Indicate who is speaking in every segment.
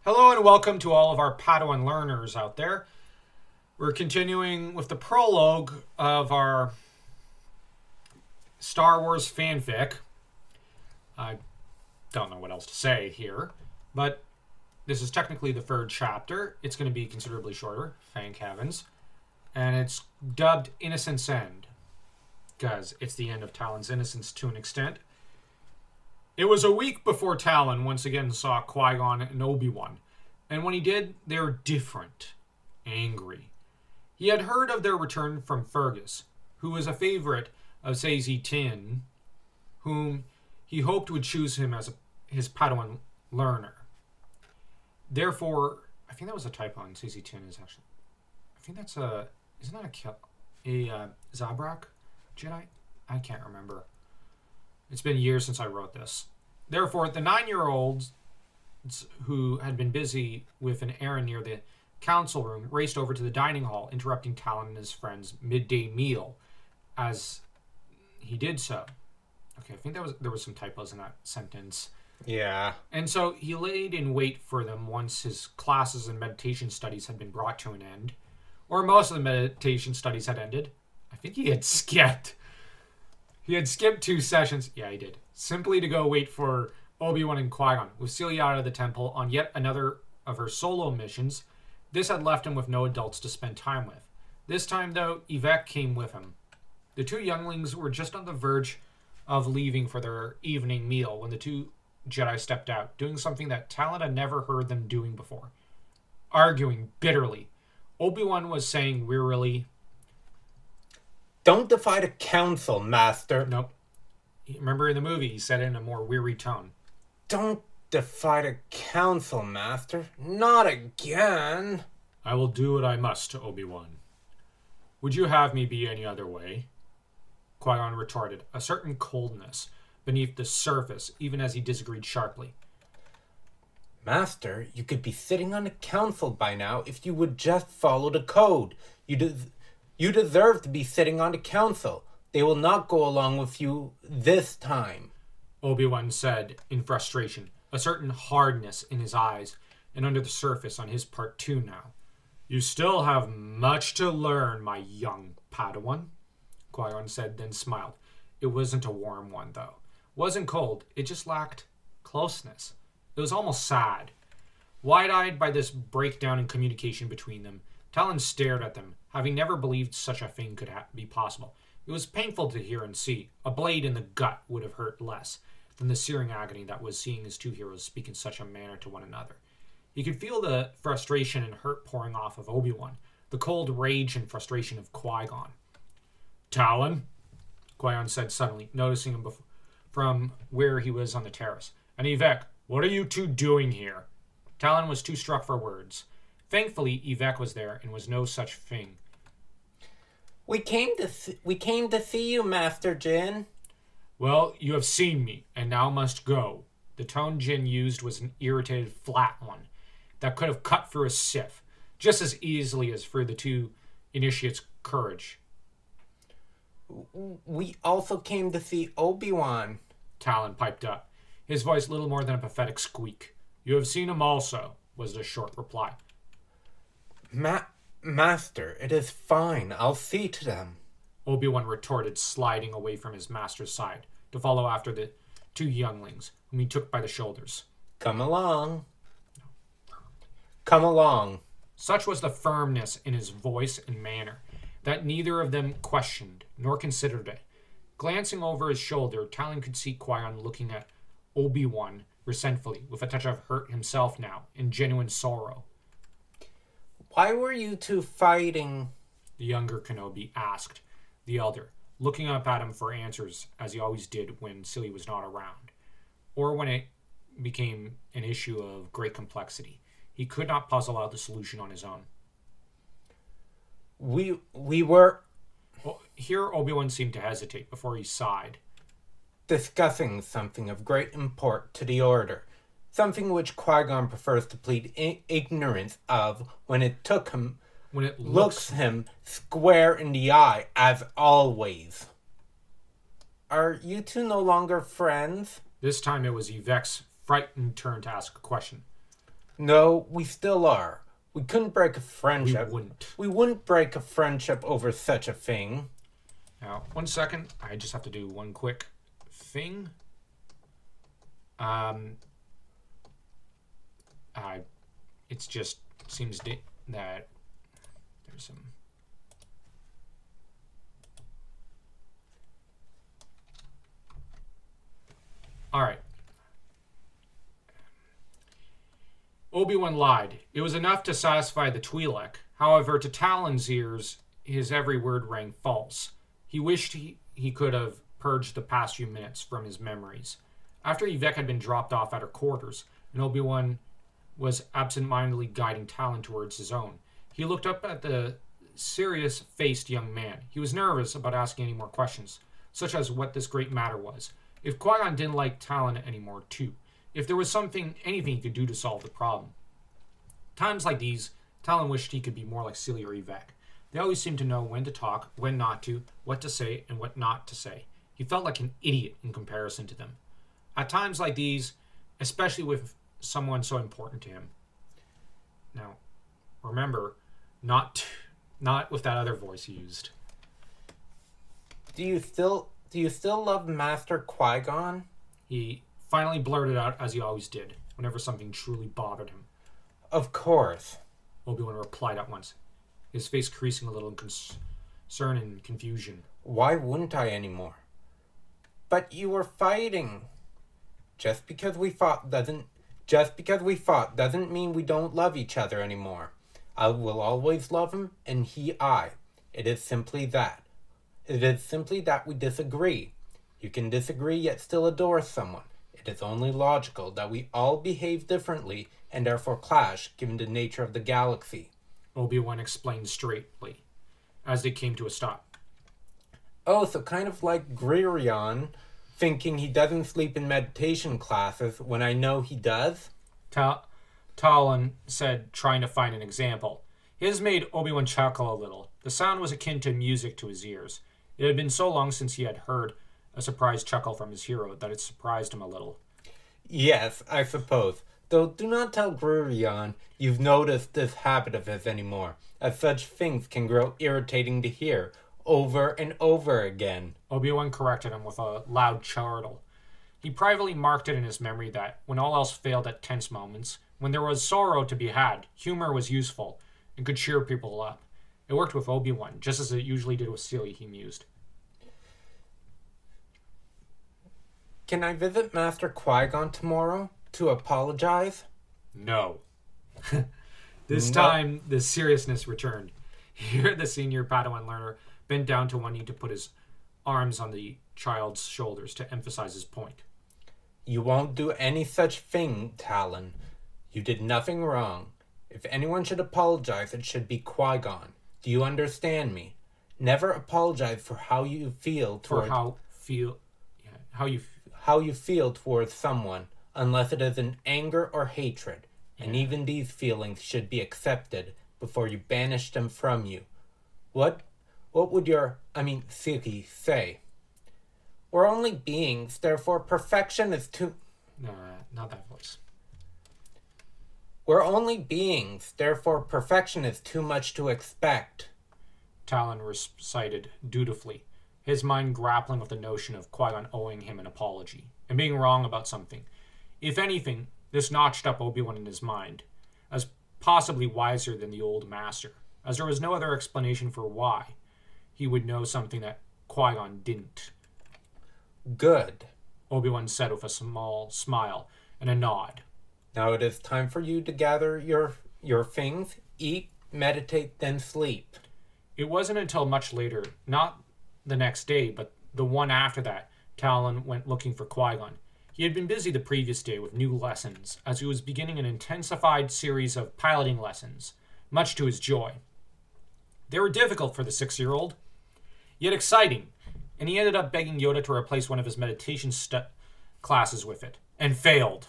Speaker 1: Hello and welcome to all of our Padawan learners out there. We're continuing with the prologue of our Star Wars fanfic. I don't know what else to say here, but this is technically the third chapter. It's going to be considerably shorter, thank heavens. And it's dubbed Innocence End, because it's the end of Talon's innocence to an extent. It was a week before Talon once again saw Qui-Gon and Obi-Wan, and when he did, they were different, angry. He had heard of their return from Fergus, who was a favorite of Sazy Tin, whom he hoped would choose him as his Padawan learner. Therefore, I think that was a typo on Sazy Tin is actually. I think that's isn't that a Zabrak Jedi? I can't remember. It's been years since I wrote this. Therefore, the 9-year-olds who had been busy with an errand near the council room raced over to the dining hall, interrupting Talon and his friend's midday meal as he did so. Okay, I think there was some typos in that sentence.
Speaker 2: Yeah.
Speaker 1: And so he laid in wait for them once his classes and meditation studies had been brought to an end. Or most of the meditation studies had ended. I think he had skipped. He had skipped 2 sessions. Yeah, he did. Simply to go wait for Obi-Wan and Qui-Gon. With Celia out of the temple on yet another of her solo missions, this had left him with no adults to spend time with. This time, though, Yvette came with him. The 2 younglings were just on the verge of leaving for their evening meal when the 2 Jedi stepped out, doing something that Talon had never heard them doing before. Arguing bitterly. Obi-Wan was saying wearily,
Speaker 2: "Don't defy the council, Master."
Speaker 1: Nope. Remember in the movie, he said it in a more weary tone.
Speaker 2: "Don't defy the council, Master. Not again."
Speaker 1: I will do what I must, Obi-Wan. Would you have me be any other way? Qui-Gon retorted, a certain coldness beneath the surface, even as he disagreed sharply.
Speaker 2: "Master, you could be sitting on the council by now if you would just follow the code. You deserve to be sitting on the council. They will not go along with you this time,"
Speaker 1: Obi-Wan said in frustration, a certain hardness in his eyes, and under the surface on his part too now. You still have much to learn, my young Padawan, Qui-Gon said, then smiled. It wasn't a warm one, though. It wasn't cold. It just lacked closeness. It was almost sad. Wide-eyed by this breakdown in communication between them, Talon stared at them, having never believed such a thing could be possible. It was painful to hear and see. A blade in the gut would have hurt less than the searing agony that was seeing his 2 heroes speak in such a manner to one another. He could feel the frustration and hurt pouring off of Obi-Wan, the cold rage and frustration of Qui-Gon. Talon, Qui-Gon said suddenly, noticing him from where he was on the terrace. And Yvette, what are you 2 doing here? Talon was too struck for words. Thankfully, Yvette was there and was no such thing.
Speaker 2: We came to see you, Master Jin."
Speaker 1: Well, you have seen me, and now must go. The tone Jin used was an irritated, flat one that could have cut through a sieve, just as easily as through the 2 initiates' courage.
Speaker 2: "We also came to see Obi-Wan,"
Speaker 1: Talon piped up, his voice little more than a pathetic squeak. You have seen him also, was the short reply.
Speaker 2: Master, it is fine. I'll see to them,"
Speaker 1: Obi-Wan retorted, sliding away from his master's side to follow after the 2 younglings, whom he took by the shoulders.
Speaker 2: Come along. Come along."
Speaker 1: Such was the firmness in his voice and manner that neither of them questioned nor considered it. Glancing over his shoulder, Talon could see Qui-Gon looking at Obi-Wan resentfully, with a touch of hurt himself now, and genuine sorrow.
Speaker 2: "Why were you 2 fighting?"
Speaker 1: the younger Kenobi asked the elder, looking up at him for answers as he always did when Celia was not around, or when it became an issue of great complexity. He could not puzzle out the solution on his own.
Speaker 2: We were
Speaker 1: Well, here Obi-Wan seemed to hesitate before he sighed.
Speaker 2: "discussing something of great import to the Order, something which Qui-Gon prefers to plead ignorance of when it looks him square in the eye, as always." "Are you 2 no longer friends?"
Speaker 1: This time it was Yvette's frightened turn to ask a question.
Speaker 2: No, we still are. We couldn't break a friendship.
Speaker 1: We wouldn't.
Speaker 2: We wouldn't break a friendship over such a thing.
Speaker 1: Now, 1 second. I just have to do one quick thing. It's just seems that there's some. All right. Obi-Wan lied. It was enough to satisfy the Twi'lek. However, to Talon's ears, his every word rang false. He wished he could have purged the past few minutes from his memories. After Yvette had been dropped off at her quarters, and Obi-Wan was absent-mindedly guiding Talon towards his own, he looked up at the serious-faced young man. He was nervous about asking any more questions, such as what this great matter was. If Qui-Gon didn't like Talon anymore, too. If there was anything he could do to solve the problem. Times like these, Talon wished he could be more like Celia or Yvette. They always seemed to know when to talk, when not to, what to say, and what not to say. He felt like an idiot in comparison to them. At times like these, especially with someone so important to him. Now, remember, not with that other voice he used.
Speaker 2: Do you still love Master Qui-Gon?
Speaker 1: He finally blurted out, as he always did, whenever something truly bothered him.
Speaker 2: Of course.
Speaker 1: Obi-Wan replied at once, his face creasing a little in concern and confusion.
Speaker 2: Why wouldn't I anymore? But you were fighting. Just because we fought doesn't mean we don't love each other anymore. I will always love him, and he I. It is simply that. It is simply that we disagree. You can disagree yet still adore someone. It is only logical that we all behave differently and therefore clash given the nature of the galaxy.
Speaker 1: Obi-Wan explained straightly, as they came to a stop.
Speaker 2: Oh, so kind of like Kreia thinking he doesn't sleep in meditation classes when I know he does?
Speaker 1: Talon said, trying to find an example. His made Obi-Wan chuckle a little. The sound was akin to music to his ears. It had been so long since he had heard a surprised chuckle from his hero that it surprised him a little.
Speaker 2: Yes, I suppose. Though do not tell Kreia you've noticed this habit of his anymore, as such things can grow irritating to hear over and over again.
Speaker 1: Obi-Wan corrected him with a loud chortle. He privately marked it in his memory that, when all else failed at tense moments, when there was sorrow to be had, humor was useful and could cheer people up. It worked with Obi-Wan, just as it usually did with Celia, he mused.
Speaker 2: Can I visit Master Qui-Gon tomorrow to apologize?
Speaker 1: No. This time, the seriousness returned. Here, the senior Padawan learner bent down to one knee to put his arms on the child's shoulders to emphasize his point.
Speaker 2: You won't do any such thing, Talon. You did nothing wrong. If anyone should apologize, it should be Qui-Gon. Do you understand me? Never apologize for how you feel towards... how you feel towards someone, unless it is in anger or hatred. Yeah. And even these feelings should be accepted before you banish them from you. What would Suki say? We're only beings, therefore perfection is too...
Speaker 1: No, not that voice.
Speaker 2: We're only beings, therefore perfection is too much to expect.
Speaker 1: Talon recited dutifully, his mind grappling with the notion of Qui-Gon owing him an apology, and being wrong about something. If anything, this notched up Obi-Wan in his mind, as possibly wiser than the old master, as there was no other explanation for why he would know something that Qui-Gon didn't.
Speaker 2: Good,
Speaker 1: Obi-Wan said with a small smile and a nod.
Speaker 2: Now it is time for you to gather your things, eat, meditate, then sleep.
Speaker 1: It wasn't until much later, not the next day, but the one after that, Talon went looking for Qui-Gon. He had been busy the previous day with new lessons, as he was beginning an intensified series of piloting lessons, much to his joy. They were difficult for the 6-year-old, yet exciting, and he ended up begging Yoda to replace one of his meditation classes with it, and failed.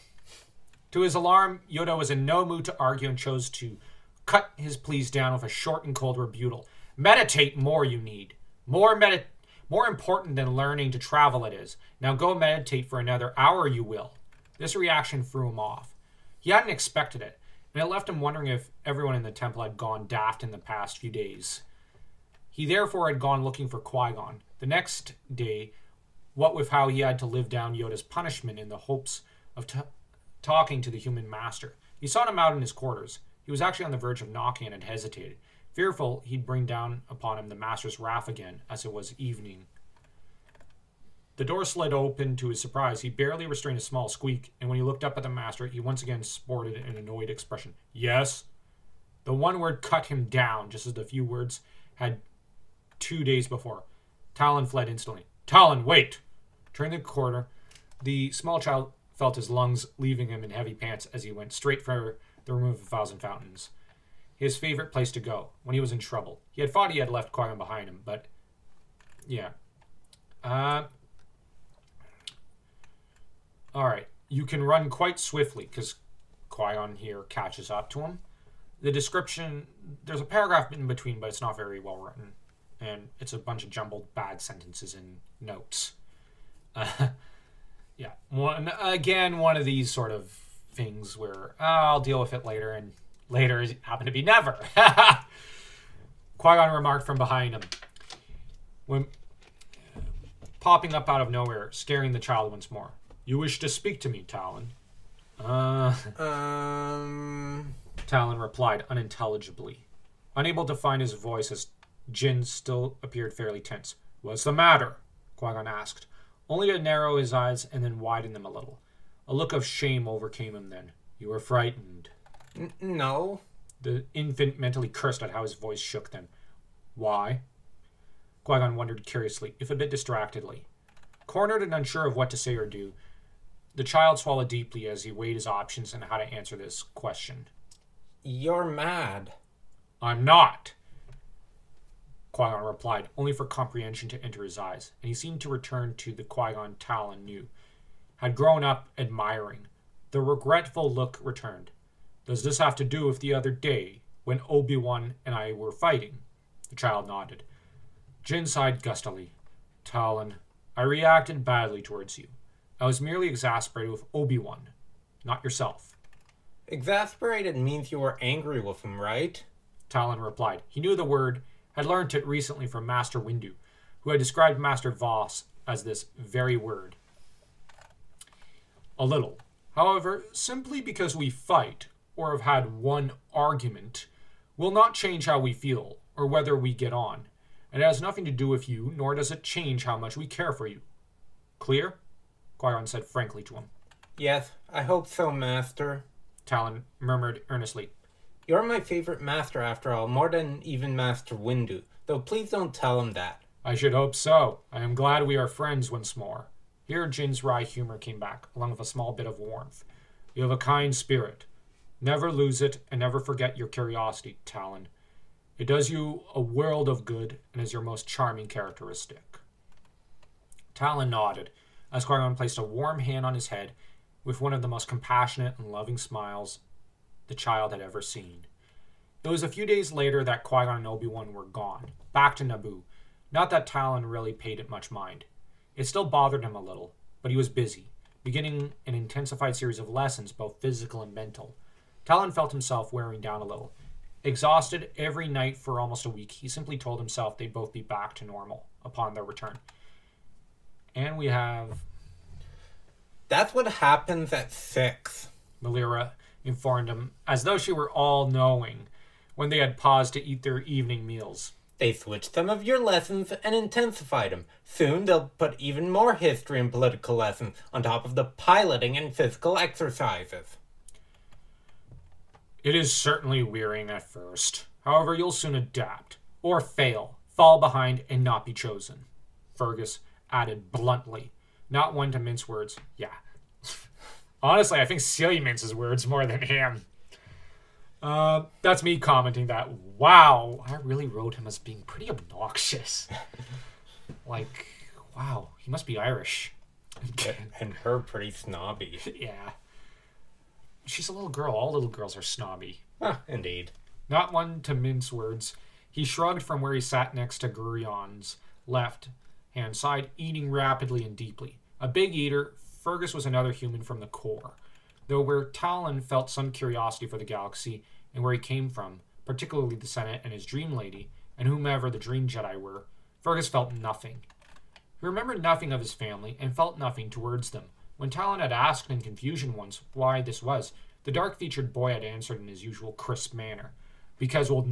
Speaker 1: To his alarm, Yoda was in no mood to argue and chose to cut his pleas down with a short and cold rebuttal. Meditate more, you need. More important than learning to travel it is. Now go meditate for another hour, you will. This reaction threw him off. He hadn't expected it, and it left him wondering if everyone in the temple had gone daft in the past few days. He therefore had gone looking for Qui-Gon. The next day, what with how he had to live down Yoda's punishment in the hopes of talking to the human master. He sought him out in his quarters. He was actually on the verge of knocking and had hesitated, fearful he'd bring down upon him the master's wrath again, as it was evening. The door slid open to his surprise. He barely restrained a small squeak, and when he looked up at the master, he once again sported an annoyed expression. Yes? The one word cut him down, just as the few words had 2 days before. Talon fled instantly. Talon, wait! Turning the corner, the small child felt his lungs leaving him in heavy pants as he went straight for the room of 1,000 fountains. His favorite place to go when he was in trouble. He had thought he had left Qui-Gon behind him, but yeah. Alright, you can run quite swiftly, because Qui-Gon here catches up to him. The description, there's a paragraph in between, but it's not very well written. And it's a bunch of jumbled bad sentences and notes. Yeah, one of these sort of things where, I'll deal with it later, and later happened to be never. Qui-Gon remarked from behind him, when popping up out of nowhere, scaring the child once more. You wish to speak to me, Talon? Talon replied unintelligibly, unable to find his voice as Jin still appeared fairly tense. What's the matter? Qui-Gon asked, only to narrow his eyes and then widen them a little. A look of shame overcame him then. You were frightened.
Speaker 2: No.
Speaker 1: The infant mentally cursed at how his voice shook then. Why? Qui-Gon wondered curiously, if a bit distractedly. Cornered and unsure of what to say or do, the child swallowed deeply as he weighed his options and how to answer this question.
Speaker 2: You're mad.
Speaker 1: I'm not, Qui-Gon replied, only for comprehension to enter his eyes, and he seemed to return to the Qui-Gon Talon knew, had grown up admiring. The regretful look returned. Does this have to do with the other day, when Obi-Wan and I were fighting? The child nodded. Jin sighed gustily. Talon, I reacted badly towards you. I was merely exasperated with Obi-Wan, not yourself.
Speaker 2: Exasperated means you were angry with him, right?
Speaker 1: Talon replied. He knew the word, had learnt it recently from Master Windu, who had described Master Voss as this very word. A little. However, simply because we fight, or have had one argument, will not change how we feel, or whether we get on. It has nothing to do with you, nor does it change how much we care for you. Clear? Qui-Gon said frankly to him.
Speaker 2: Yes, I hope so, Master.
Speaker 1: Talon murmured earnestly.
Speaker 2: You're my favorite master after all, more than even Master Windu, though please don't tell him that.
Speaker 1: I should hope so. I am glad we are friends once more. Here Jin's wry humor came back, along with a small bit of warmth. You have a kind spirit. Never lose it, and never forget your curiosity, Talon. It does you a world of good, and is your most charming characteristic. Talon nodded, as Qui-Gon placed a warm hand on his head, with one of the most compassionate and loving smiles the child had ever seen. It was a few days later that Qui-Gon and Obi-Wan were gone, back to Naboo. Not that Talon really paid it much mind. It still bothered him a little, but he was busy, beginning an intensified series of lessons, both physical and mental. Talon felt himself wearing down a little. Exhausted every night for almost a week, he simply told himself they'd both be back to normal upon their return. And we have...
Speaker 2: That's what happens at 6.
Speaker 1: Melira informed him, as though she were all-knowing, when they had paused to eat their evening meals.
Speaker 2: They switched some of your lessons and intensified them. Soon they'll put even more history and political lessons on top of the piloting and physical exercises.
Speaker 1: It is certainly wearying at first. However, you'll soon adapt, or fail, fall behind, and not be chosen. Fergus added bluntly, not one to mince words. Yeah. Honestly, I think Celia minces words more than him. That's me commenting that, wow, I really wrote him as being pretty obnoxious. Like, wow, he must be Irish.
Speaker 2: And her pretty snobby.
Speaker 1: Yeah. She's a little girl. All little girls are snobby.
Speaker 2: Indeed.
Speaker 1: Not one to mince words. He shrugged from where he sat next to Gurion's left-hand side, eating rapidly and deeply. A big eater, Fergus was another human from the core. though where Talon felt some curiosity for the galaxy and where he came from, particularly the Senate and his Dream Lady, and whomever the Dream Jedi were, Fergus felt nothing. He remembered nothing of his family and felt nothing towards them. When Talon had asked in confusion once why this was, the dark-featured boy had answered in his usual crisp manner. Because we'll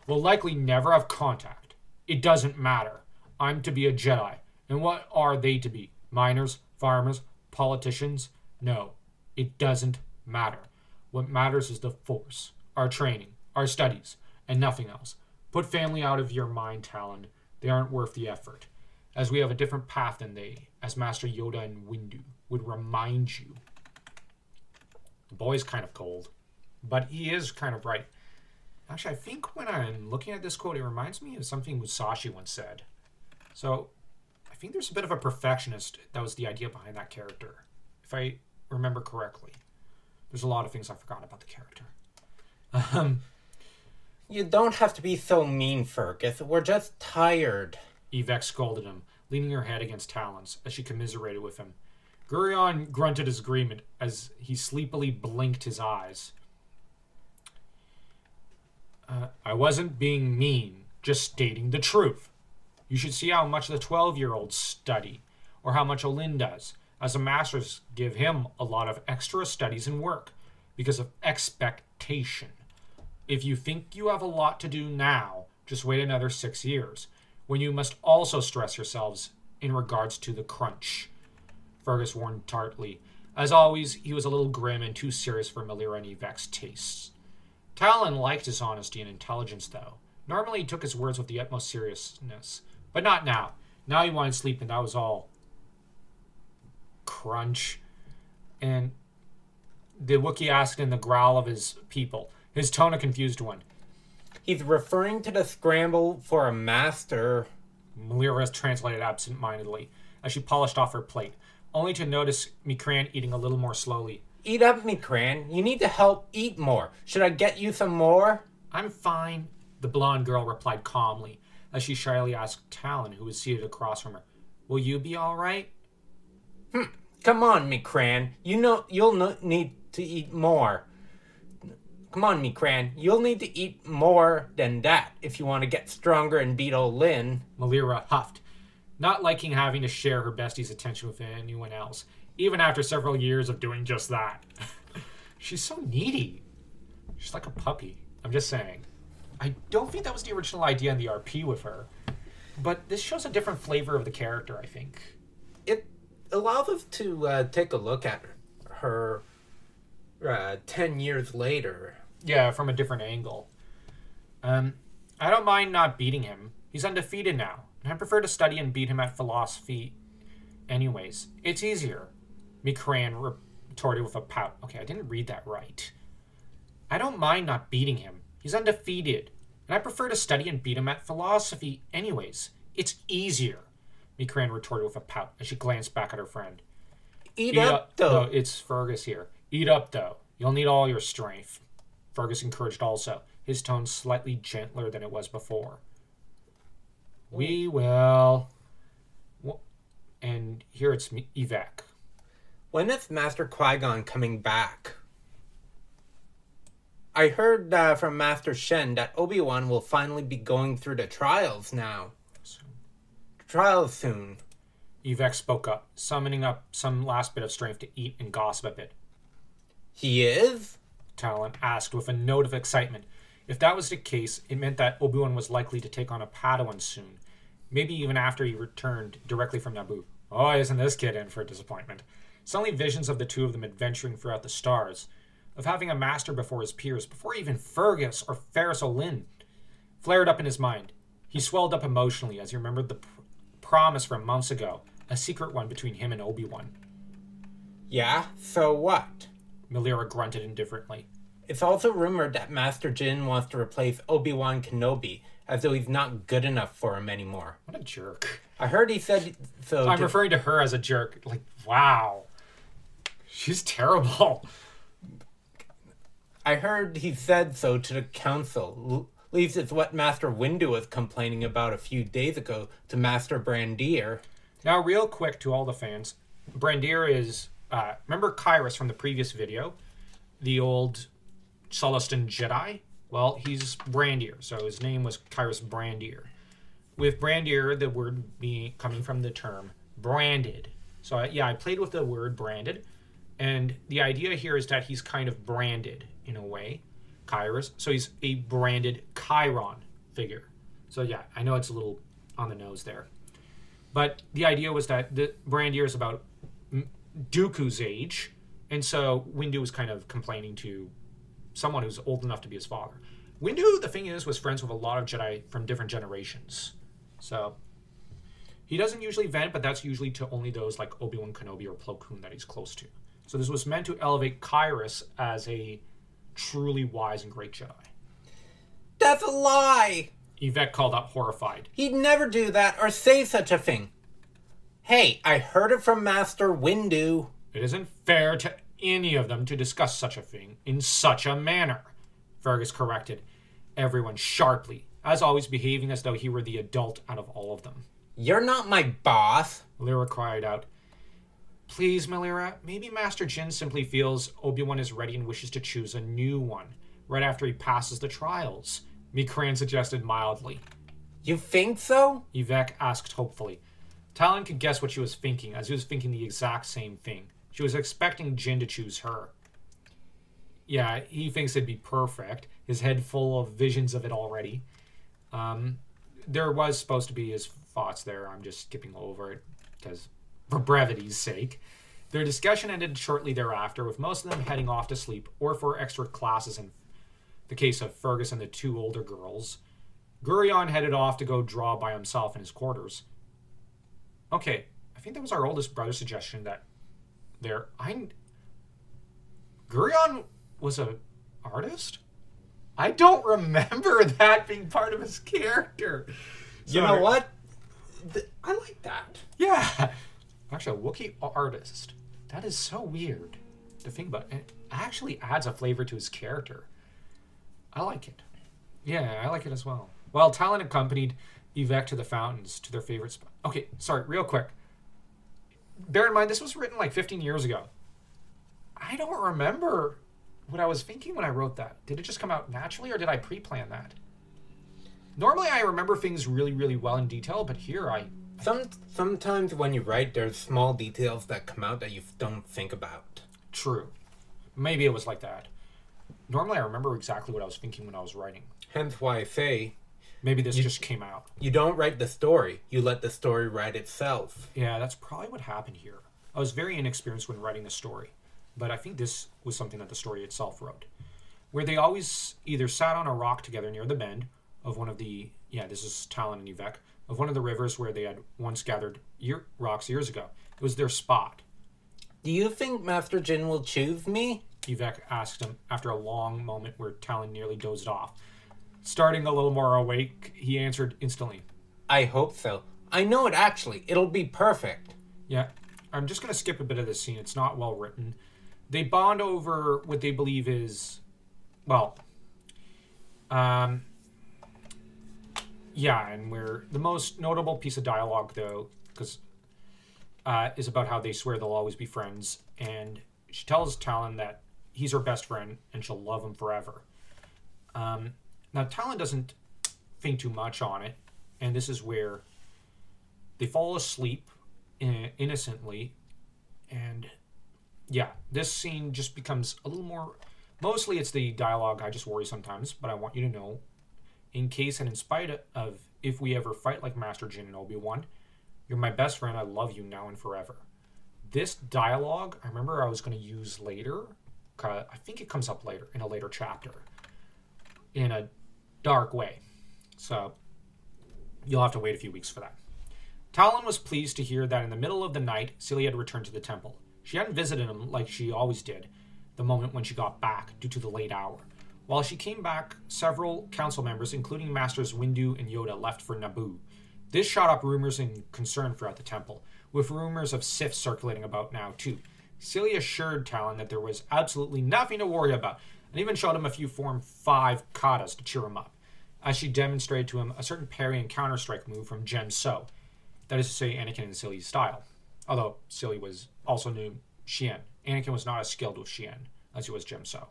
Speaker 1: likely never have contact. It doesn't matter. I'm to be a Jedi. And what are they to be? Miners? Farmers? Politicians? No. It doesn't matter. What matters is the Force, our training, our studies, and nothing else. Put family out of your mind, Talon. They aren't worth the effort. As we have a different path than they, as Master Yoda and Windu would remind you. The boy's kind of cold, but he is kind of right. Actually, I think when I'm looking at this quote, it reminds me of something Musashi once said. So, I think there's a bit of a perfectionist. That was the idea behind that character, if I remember correctly. There's a lot of things I forgot about the character.
Speaker 2: You don't have to be so mean, Fergus. We're just tired.
Speaker 1: Yvette scolded him, leaning her head against Talon's as she commiserated with him. Gurion grunted his agreement as he sleepily blinked his eyes. I wasn't being mean, just stating the truth. You should see how much the 12-year-olds study, or how much Olin does, as the masters give him a lot of extra studies and work, because of expectation. If you think you have a lot to do now, just wait another 6 years, when you must also stress yourselves in regards to the crunch. Fergus warned tartly. As always, he was a little grim and too serious for Melira and Yvek's tastes. Talon liked his honesty and intelligence, though. Normally he took his words with the utmost seriousness, but not now. Now he wanted sleep, and that was all. Crunch. And the Wookiee asked in the growl of his people, his tone a confused one.
Speaker 2: He's referring to the scramble for a master.
Speaker 1: Melira translated absent-mindedly as she polished off her plate, only to notice Mikran eating a little more slowly.
Speaker 2: Eat up, Mikran. You need to help eat more. Should I get you some more?
Speaker 1: I'm fine, the blonde girl replied calmly, as she shyly asked Talon, who was seated across from her. Will you be all right?
Speaker 2: Come on, Mikran. You know you'll need to eat more. Come on, Mikran. You'll need to eat more than that if you want to get stronger and beat Olin.
Speaker 1: Melira huffed, not liking having to share her bestie's attention with anyone else, even after several years of doing just that. She's so needy. She's like a puppy. I'm just saying. I don't think that was the original idea in the RP with her, but this shows a different flavor of the character, I think.
Speaker 2: It allows us to take a look at her 10 years later.
Speaker 1: Yeah, from a different angle. I don't mind not beating him. He's undefeated now, and I prefer to study and beat him at philosophy anyways. It's easier, Mikran retorted with a pout. Okay, I didn't read that right. I don't mind not beating him. He's undefeated, and I prefer to study and beat him at philosophy anyways. It's easier, Mikran retorted with a pout as she glanced back at her friend.
Speaker 2: Eat up, though.
Speaker 1: No, it's Fergus here. Eat up, though. You'll need all your strength. Fergus encouraged also, his tone slightly gentler than it was before. We will. And here it's Yvek.
Speaker 2: When is Master Qui-Gon coming back? I heard from Master Shen that Obi-Wan will finally be going through the trials now. Trials soon.
Speaker 1: Yvek spoke up, summoning up some last bit of strength to eat and gossip a bit.
Speaker 2: He is?
Speaker 1: Talon asked with a note of excitement. If that was the case, it meant that Obi-Wan was likely to take on a Padawan soon. Maybe even after he returned directly from Naboo. Oh, isn't this kid in for a disappointment? Suddenly visions of the two of them adventuring throughout the stars, of having a master before his peers, before even Fergus or Ferris Olin, flared up in his mind. He swelled up emotionally as he remembered the promise from months ago, a secret one between him and Obi-Wan.
Speaker 2: Yeah, so what?
Speaker 1: Melira grunted indifferently.
Speaker 2: It's also rumored that Master Jin wants to replace Obi-Wan Kenobi, as though he's not good enough for him anymore.
Speaker 1: What a jerk.
Speaker 2: I heard he said so.
Speaker 1: I'm referring to her as a jerk. Like, wow. She's terrible.
Speaker 2: I heard he said so to the council. At least it's what Master Windu was complaining about a few days ago to Master Brandir.
Speaker 1: Now, real quick to all the fans, Brandir is remember Kyrus from the previous video? The old Celestin Jedi? Well, he's Brandir, so his name was Kyrus Brandir. With Brandir, the word coming from the term branded. So, I played with the word branded, and the idea here is that he's kind of branded, in a way, Kyrus. So he's a branded Chiron figure. So, I know it's a little on the nose there. But the idea was that the Brandir is about Dooku's age, and so Windu was kind of complaining to someone who's old enough to be his father. Windu, the thing is, was friends with a lot of Jedi from different generations. So he doesn't usually vent, but that's usually to only those like Obi-Wan Kenobi or Plo Koon that he's close to. So this was meant to elevate Kyrus as a truly wise and great Jedi.
Speaker 2: That's a lie!
Speaker 1: Yvette called out, horrified.
Speaker 2: He'd never do that or say such a thing. Hey, I heard it from Master Windu.
Speaker 1: It isn't fair to any of them to discuss such a thing in such a manner, Fergus corrected everyone sharply, as always behaving as though he were the adult out of all of them.
Speaker 2: You're not my boss,
Speaker 1: Lyra cried out. Please, Melira, maybe Master Jin simply feels Obi-Wan is ready and wishes to choose a new one, right after he passes the trials, Mikran suggested mildly.
Speaker 2: You think so?
Speaker 1: Yvette asked hopefully. Talon could guess what she was thinking, as he was thinking the exact same thing. She was expecting Jin to choose her. Yeah, he thinks it'd be perfect. His head full of visions of it already. There was supposed to be his thoughts there. I'm just skipping over it, because for brevity's sake. Their discussion ended shortly thereafter, with most of them heading off to sleep, or for extra classes in the case of Fergus and the two older girls. Gurion headed off to go draw by himself in his quarters. Okay, I think that was our oldest brother's suggestion that Gurion was an artist? I don't remember that being part of his character.
Speaker 2: You know what? I like that.
Speaker 1: Yeah. Actually, a Wookiee artist. That is so weird to think about. It actually adds a flavor to his character. I like it. Yeah, I like it as well. Well, Talon accompanied Yvette to the fountains, to their favorite spot. Okay, sorry, real quick. Bear in mind, this was written like 15 years ago. I don't remember what I was thinking when I wrote that. Did it just come out naturally, or did I pre-plan that? Normally, I remember things really, really well in detail, but here
Speaker 2: Sometimes when you write, there's small details that come out that you don't think about.
Speaker 1: True. Maybe it was like that. Normally, I remember exactly what I was thinking when I was writing.
Speaker 2: Hence why I say...
Speaker 1: Maybe this just came out.
Speaker 2: You don't write the story. You let the story write itself.
Speaker 1: Yeah, that's probably what happened here. I was very inexperienced when writing the story, but I think this was something that the story itself wrote. Where they always either sat on a rock together near the bend of one of the... Yeah, this is Talon and Yvette. Of one of the rivers where they had once gathered rocks years ago. It was their spot.
Speaker 2: Do you think Master Jin will choose me?
Speaker 1: Yvette asked him after a long moment where Talon nearly dozed off. Starting a little more awake, he answered instantly.
Speaker 2: I hope so. I know it actually. It'll be perfect.
Speaker 1: Yeah, I'm just going to skip a bit of this scene. It's not well written. They bond over what they believe is, well, yeah, and where the most notable piece of dialogue, though, because is about how they swear they'll always be friends, and she tells Talon that he's her best friend and she'll love him forever. Now, Talon doesn't think too much on it, and this is where they fall asleep innocently, and yeah, this scene just becomes a little more... Mostly it's the dialogue I just worry sometimes, but I want you to know, in case and in spite of if we ever fight like Master Jin and Obi-Wan, you're my best friend, I love you now and forever. This dialogue, I remember I was going to use later, I think it comes up later, in a later chapter, in a dark way. So you'll have to wait a few weeks for that. Talon was pleased to hear that in the middle of the night, Celia had returned to the temple. She hadn't visited him like she always did the moment when she got back due to the late hour. While she came back, several council members, including Masters Windu and Yoda, left for Naboo. This shot up rumors and concern throughout the temple, with rumors of Sith circulating about now too. Celia assured Talon that there was absolutely nothing to worry about, and even showed him a few Form 5 katas to cheer him up, as she demonstrated to him a certain parry and counter-strike move from Jem So, that is to say, Anakin in Celia's style. Although Celia was also Shien. Anakin was not as skilled with Shien as he was Jimso.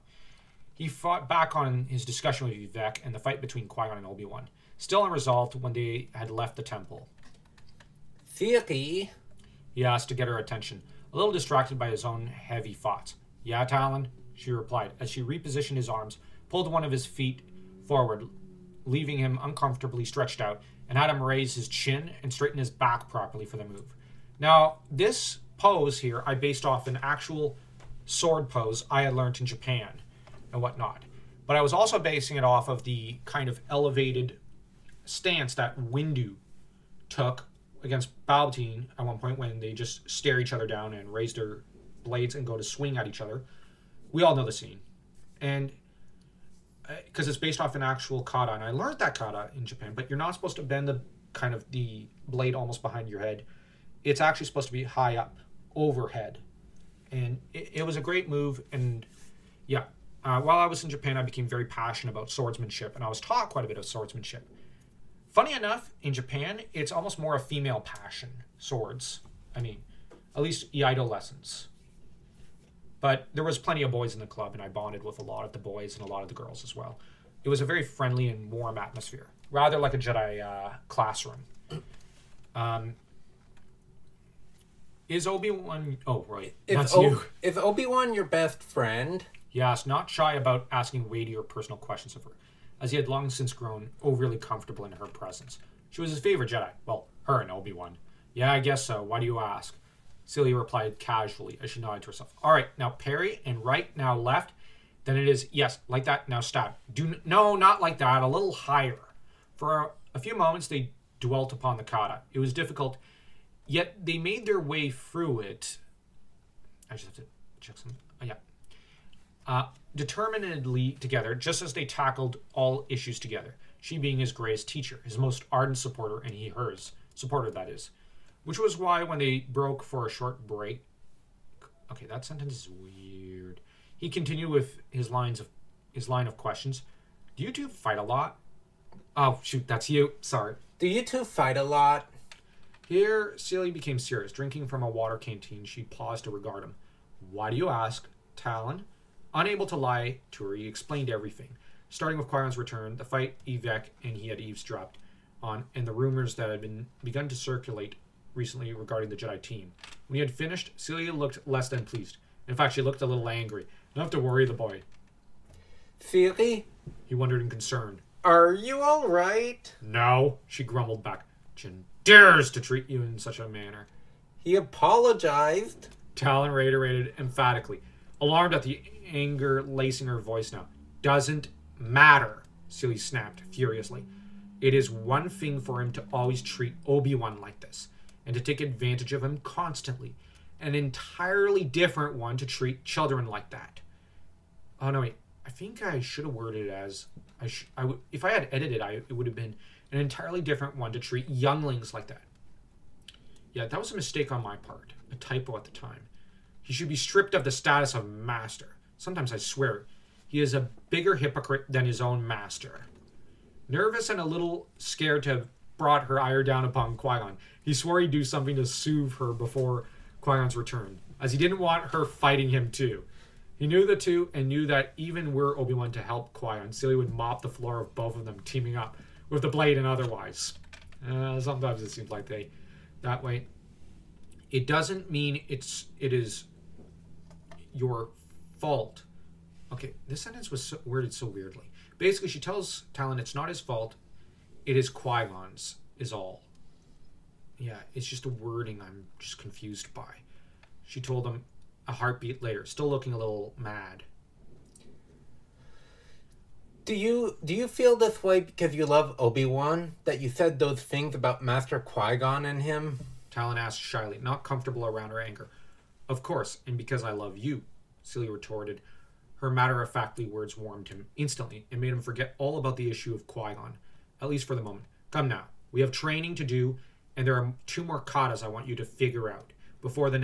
Speaker 1: He fought back on his discussion with Vivek and the fight between Qui-Gon and Obi-Wan, still unresolved when they had left the temple.
Speaker 2: Theory?
Speaker 1: He asked to get her attention, a little distracted by his own heavy thoughts. Yeah, Talon, she replied, as she repositioned his arms, pulled one of his feet forward, leaving him uncomfortably stretched out, and had him raise his chin and straighten his back properly for the move. Now, this pose here I based off an actual sword pose I had learned in Japan and whatnot. But I was also basing it off of the kind of elevated stance that Windu took against Palpatine at one point when they just stare each other down and raise their blades and go to swing at each other. We all know the scene. And because it's based off an actual kata, and I learned that kata in Japan, but you're not supposed to bend the blade almost behind your head. It's actually supposed to be high up, overhead. And it was a great move, and yeah, while I was in Japan, I became very passionate about swordsmanship, and I was taught quite a bit of swordsmanship. Funny enough, in Japan, it's almost more a female passion, swords. I mean, at least Iaido lessons. But there was plenty of boys in the club, and I bonded with a lot of the boys and a lot of the girls as well. It was a very friendly and warm atmosphere, rather like a Jedi classroom. Is Obi-Wan... Oh, right. That's you.
Speaker 2: Is Obi-Wan your best friend?
Speaker 1: Yes, not shy about asking weighty or personal questions of her, as he had long since grown overly comfortable in her presence. She was his favorite Jedi. Well, her and Obi-Wan. Yeah, I guess so. Why do you ask? Celia replied casually as she nodded to herself. All right, now parry and right, now left. Then it is, yes, like that, now stab. No, not like that, a little higher. For a few moments, they dwelt upon the kata. It was difficult, yet they made their way through it. I just have to check something. Oh, yeah. Determinedly together, just as they tackled all issues together. She being his greatest teacher, his most ardent supporter, and he hers. Supporter, that is. Which was why when they broke for a short break... Okay, that sentence is weird. He continued with his line of questions. Do you two fight a lot? Oh, shoot, that's you. Sorry.
Speaker 2: Do you two fight a lot?
Speaker 1: Here, Celia became serious. Drinking from a water canteen, she paused to regard him. Why do you ask? Talon? Unable to lie to her, he explained everything. Starting with Qui-Gon's return, the fight Vivek and he had eavesdropped on, and the rumors that had begun to circulate recently regarding the Jedi team. When he had finished, Celia looked less than pleased. In fact, she looked a little angry. Enough to worry the boy.
Speaker 2: Celia?
Speaker 1: He wondered in concern.
Speaker 2: Are you all right?
Speaker 1: No, she grumbled back. Jin dares to treat you in such a manner.
Speaker 2: He apologized.
Speaker 1: Talon reiterated emphatically, alarmed at the anger lacing her voice now. Doesn't matter, Celia snapped furiously. It is one thing for him to always treat Obi-Wan like this, and to take advantage of him constantly. An entirely different one to treat children like that. Oh, no, wait. I think I should have worded it as... if I had edited it would have been an entirely different one to treat younglings like that. Yeah, that was a mistake on my part. A typo at the time. He should be stripped of the status of master. Sometimes I swear, he is a bigger hypocrite than his own master. Nervous and a little scared to have brought her ire down upon Qui-Gon, he swore he'd do something to soothe her before Qui-Gon's return, as he didn't want her fighting him too. He knew the two, and knew that even were Obi-Wan to help Qui-Gon, Celia would mop the floor of both of them, teaming up, with the blade and otherwise. Sometimes it seems like that way. It doesn't mean it is your fault. Okay, this sentence was worded so weirdly. Basically, she tells Talon it's not his fault, it is Qui-Gon's, is all. Yeah, it's just a wording I'm just confused by. She told him a heartbeat later, still looking a little mad.
Speaker 2: Do you feel this way because you love Obi-Wan? That you said those things about Master Qui-Gon and him?
Speaker 1: Talon asked shyly, not comfortable around her anger. Of course, and because I love you, Celia retorted. Her matter-of-factly words warmed him instantly and made him forget all about the issue of Qui-Gon, at least for the moment. Come now, we have training to do, and there are 2 more katas I want you to figure out before the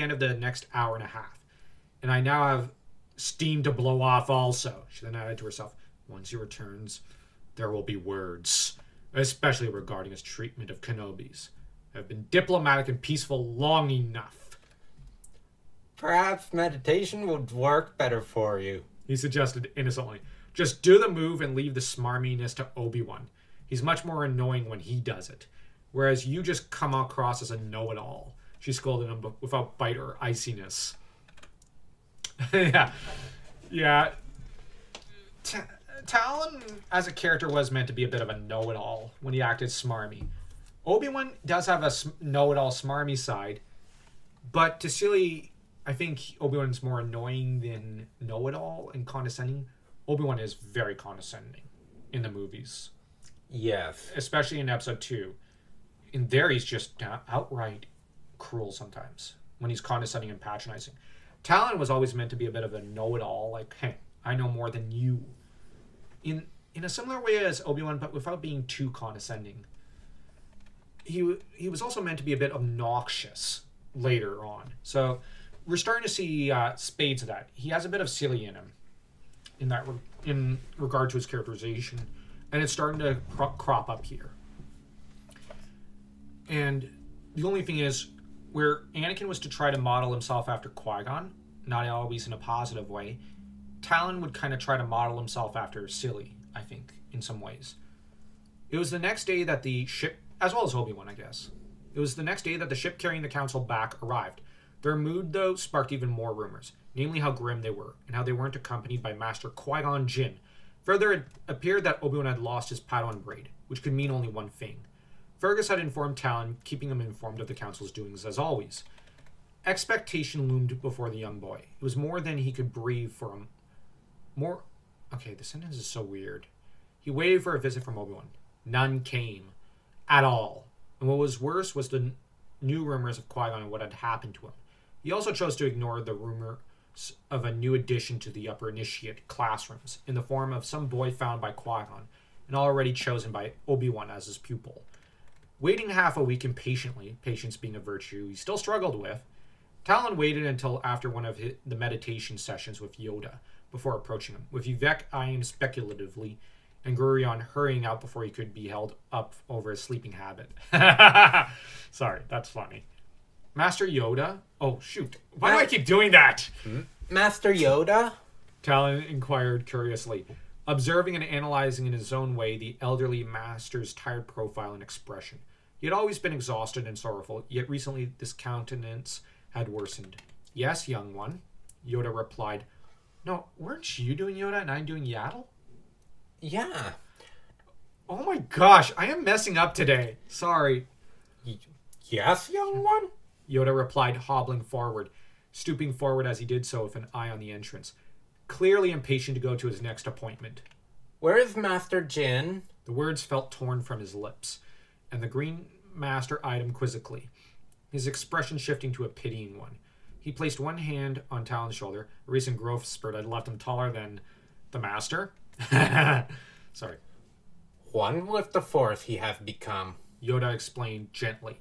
Speaker 1: end of the next hour and a half. And I now have steam to blow off also. She then added to herself, once he returns, there will be words, especially regarding his treatment of Kenobis. I've been diplomatic and peaceful long enough.
Speaker 2: Perhaps meditation would work better for you.
Speaker 1: He suggested innocently. Just do the move and leave the smarminess to Obi-Wan. He's much more annoying when he does it. Whereas you just come across as a know-it-all. She scolded him without bite or iciness. Yeah. Talon, as a character, was meant to be a bit of a know-it-all when he acted smarmy. Obi-Wan does have a know-it-all smarmy side, but to Silly, I think Obi-Wan's more annoying than know-it-all and condescending. Obi-Wan is very condescending in the movies.
Speaker 2: Yes.
Speaker 1: Especially in episode 2. In there, he's just outright cruel sometimes when he's condescending and patronizing. Talon was always meant to be a bit of a know-it-all, like, hey, I know more than you. In a similar way as Obi-Wan, but without being too condescending. He was also meant to be a bit obnoxious later on. So we're starting to see spades of that. He has a bit of silly in him in regard to his characterization, and it's starting to crop up here. And the only thing is, where Anakin was to try to model himself after Qui-Gon, not always in a positive way, Talon would kind of try to model himself after Silly, I think, in some ways. It was the next day that the ship, as well as Obi-Wan, I guess. It was the next day that the ship carrying the council back arrived. Their mood, though, sparked even more rumors, namely how grim they were, and how they weren't accompanied by Master Qui-Gon Jinn. Further, it appeared that Obi-Wan had lost his Padawan braid, which could mean only one thing. Fergus had informed Talon, keeping him informed of the council's doings as always. Expectation loomed before the young boy. It was more than he could breathe for him. Okay, the sentence is so weird. He waited for a visit from Obi-Wan. None came. At all. And what was worse was the new rumors of Qui-Gon and what had happened to him. He also chose to ignore the rumors of a new addition to the upper initiate classrooms, in the form of some boy found by Qui-Gon, and already chosen by Obi-Wan as his pupil. Waiting half a week impatiently, patience being a virtue he still struggled with, Talon waited until after one of the meditation sessions with Yoda, before approaching him, with Yvek eyeing him speculatively, and Gurion hurrying out before he could be held up over his sleeping habit. Sorry, that's funny. Master Yoda? Oh, shoot. Why do I keep doing that?
Speaker 2: Master Yoda?
Speaker 1: Talon inquired curiously, observing and analyzing in his own way the elderly master's tired profile and expression. He had always been exhausted and sorrowful, yet recently this countenance had worsened. Yes, young one, Yoda replied. No, weren't you doing Yoda and I'm doing Yaddle?
Speaker 2: Yeah.
Speaker 1: Oh my gosh, I am messing up today. Sorry.
Speaker 2: Yes, young one?
Speaker 1: Yoda replied, hobbling forward, stooping forward as he did so with an eye on the entrance, clearly impatient to go to his next appointment.
Speaker 2: Where is Master Jin?
Speaker 1: The words felt torn from his lips, and the Green Master eyed him quizzically, his expression shifting to a pitying one. He placed one hand on Talon's shoulder. A recent growth spurt had left him taller than the Master. Sorry.
Speaker 2: One with the Force he hath become,
Speaker 1: Yoda explained gently.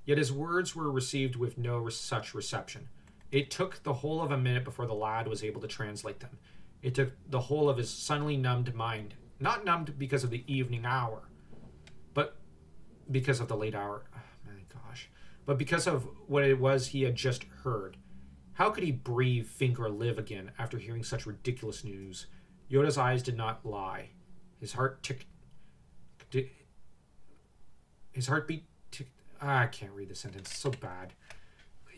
Speaker 1: Yet his words were received with no such reception. It took the whole of a minute before the lad was able to translate them. It took the whole of his suddenly numbed mind. Not numbed because of the evening hour, but because of the late hour. Oh, my gosh. But because of what it was he had just heard. How could he breathe, think, or live again after hearing such ridiculous news? Yoda's eyes did not lie. His heart ticked. His heartbeat ticked. I can't read the sentence. It's so bad.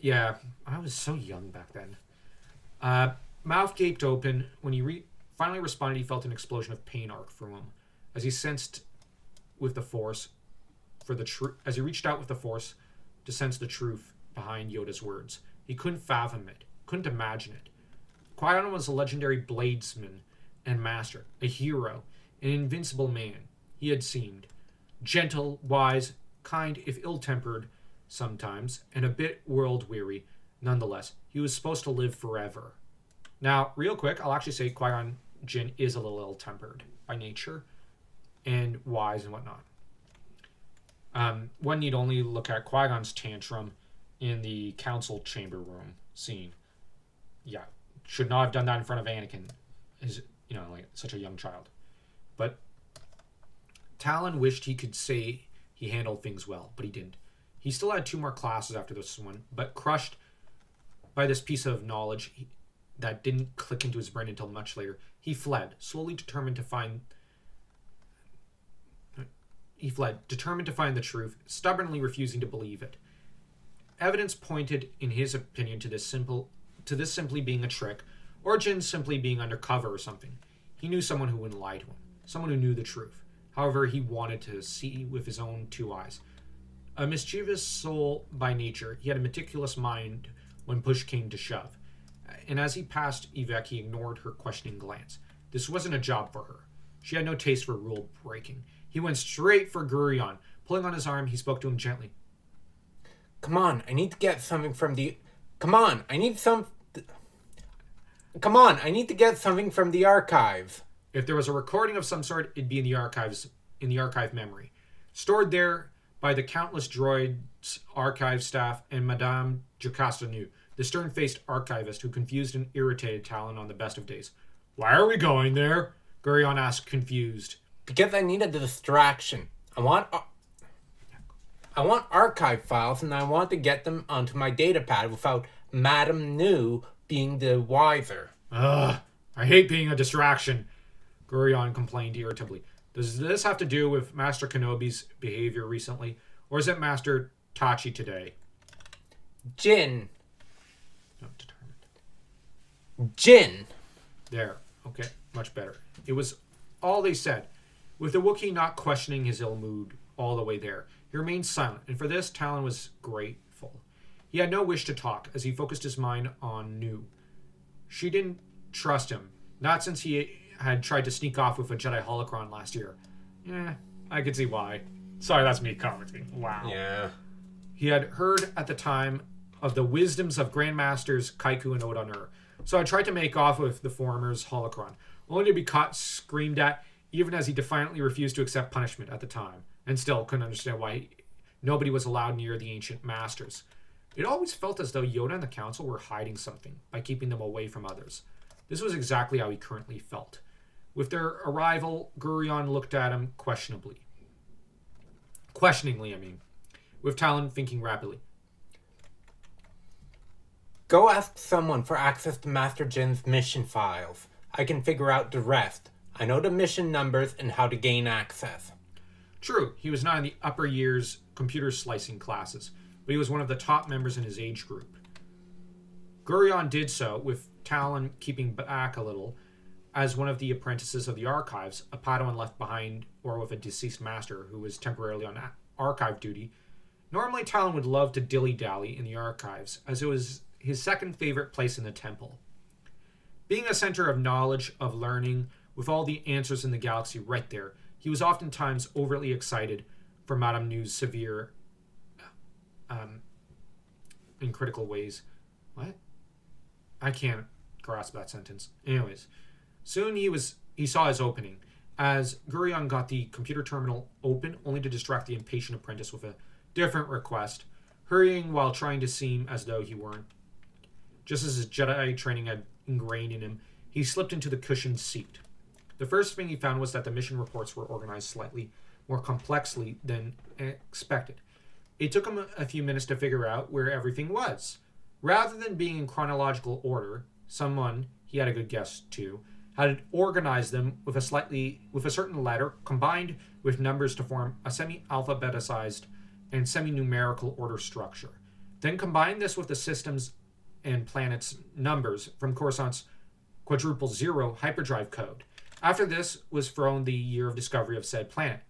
Speaker 1: Yeah, I was so young back then. Mouth gaped open. When he finally responded, he felt an explosion of pain arc through him. As he sensed with the Force, as he reached out with the Force to sense the truth behind Yoda's words. He couldn't fathom it, couldn't imagine it. Qui-Gon was a legendary bladesman and master, a hero, an invincible man. He had seemed gentle, wise, kind, if ill-tempered sometimes, and a bit world-weary. Nonetheless, he was supposed to live forever. Now, real quick, I'll actually say Qui-Gon Jinn is a little ill-tempered by nature, and wise and whatnot. One need only look at Qui-Gon's tantrum in the council chamber room scene. Yeah, should not have done that in front of Anakin, like such a young child. But Talon wished he could say he handled things well, but he didn't. He still had 2 more classes after this one, but crushed by this piece of knowledge that didn't click into his brain until much later, he fled, determined to find the truth, stubbornly refusing to believe it. Evidence pointed, in his opinion, to this simply being a trick, or Jin simply being undercover or something. He knew someone who wouldn't lie to him, someone who knew the truth. However, he wanted to see with his own two eyes. A mischievous soul by nature, he had a meticulous mind when push came to shove. And as he passed Yvette, he ignored her questioning glance. This wasn't a job for her. She had no taste for rule breaking. He went straight for Gurion. Pulling on his arm, he spoke to him gently.
Speaker 2: Come on, I need to get something from the... Come on, I need to get something from the archives.
Speaker 1: If there was a recording of some sort, it'd be in the archive memory. Stored there by the countless droids, archive staff, and Madame Jocasta knew, the stern-faced archivist who confused and irritated Talon on the best of days. Why are we going there? Gurion asked, confused.
Speaker 2: Because I needed a distraction. I want archive files, and I want to get them onto my datapad without Madame New being the wiser.
Speaker 1: Ugh, I hate being a distraction, Gurion complained irritably. Does this have to do with Master Kenobi's behavior recently, or is it Master Tachi today?
Speaker 2: Jin.
Speaker 1: Not determined.
Speaker 2: Jin.
Speaker 1: There. Okay, much better. It was all they said, with the Wookiee not questioning his ill mood all the way there. He remained silent, and for this, Talon was grateful. He had no wish to talk, as he focused his mind on Nu. She didn't trust him, not since he had tried to sneak off with a Jedi holocron last year. I could see why. Sorry, that's me commenting. Wow.
Speaker 2: Yeah.
Speaker 1: He had heard at the time of the wisdoms of Grandmasters Kaiku and odan-urr, so I tried to make off with the former's holocron, only to be caught, screamed at, even as he defiantly refused to accept punishment at the time, and still couldn't understand why nobody was allowed near the ancient masters. It always felt as though Yoda and the Council were hiding something by keeping them away from others. This was exactly how he currently felt. With their arrival, Gurion looked at him questioningly, with Talon thinking rapidly.
Speaker 2: Go ask someone for access to Master Jin's mission files. I can figure out the rest. I know the mission numbers and how to gain access.
Speaker 1: True, he was not in the upper years computer slicing classes, but he was one of the top members in his age group. Gurion did so, with Talon keeping back a little, as one of the apprentices of the archives, a Padawan left behind or with a deceased master who was temporarily on archive duty. Normally, Talon would love to dilly-dally in the archives, as it was his second favorite place in the temple. Being a center of knowledge, of learning, with all the answers in the galaxy right there, he was oftentimes overly excited for Madame Nu's severe in critical ways. What? I can't grasp that sentence. Anyways, soon he saw his opening, as Gurion got the computer terminal open, only to distract the impatient apprentice with a different request, hurrying while trying to seem as though he weren't. Just as his Jedi training had ingrained in him, he slipped into the cushioned seat. The first thing he found was that the mission reports were organized slightly more complexly than expected. It took him a few minutes to figure out where everything was. Rather than being in chronological order, someone, he had a good guess too, had organized them with a certain letter combined with numbers to form a semi-alphabetized and semi-numerical order structure. Then combined this with the systems and planets' numbers from Coruscant's quadruple zero hyperdrive code. After this was thrown the year of discovery of said planet.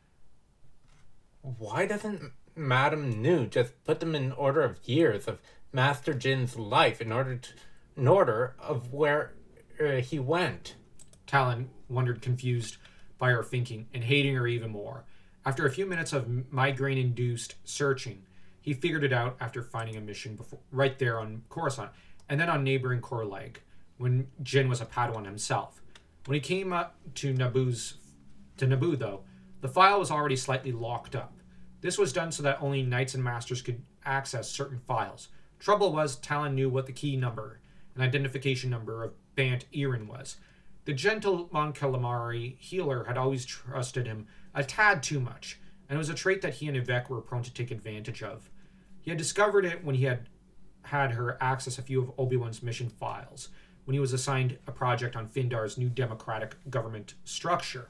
Speaker 2: Why doesn't Madame Nu just put them in order of years of Master Jin's life in order of where he went?
Speaker 1: Talon wondered, confused by her thinking and hating her even more. After a few minutes of migraine-induced searching, he figured it out after finding a mission right there on Coruscant, and then on neighboring Korleg, when Jin was a Padawan himself. When he came up to Naboo, though, the file was already slightly locked up. This was done so that only Knights and Masters could access certain files. Trouble was, Talon knew what the key number and identification number of Bant Irin was. The gentle Mon Calamari healer had always trusted him a tad too much, and it was a trait that he and Yvette were prone to take advantage of. He had discovered it when he had had her access a few of Obi-Wan's mission files when he was assigned a project on Findar's new democratic government structure.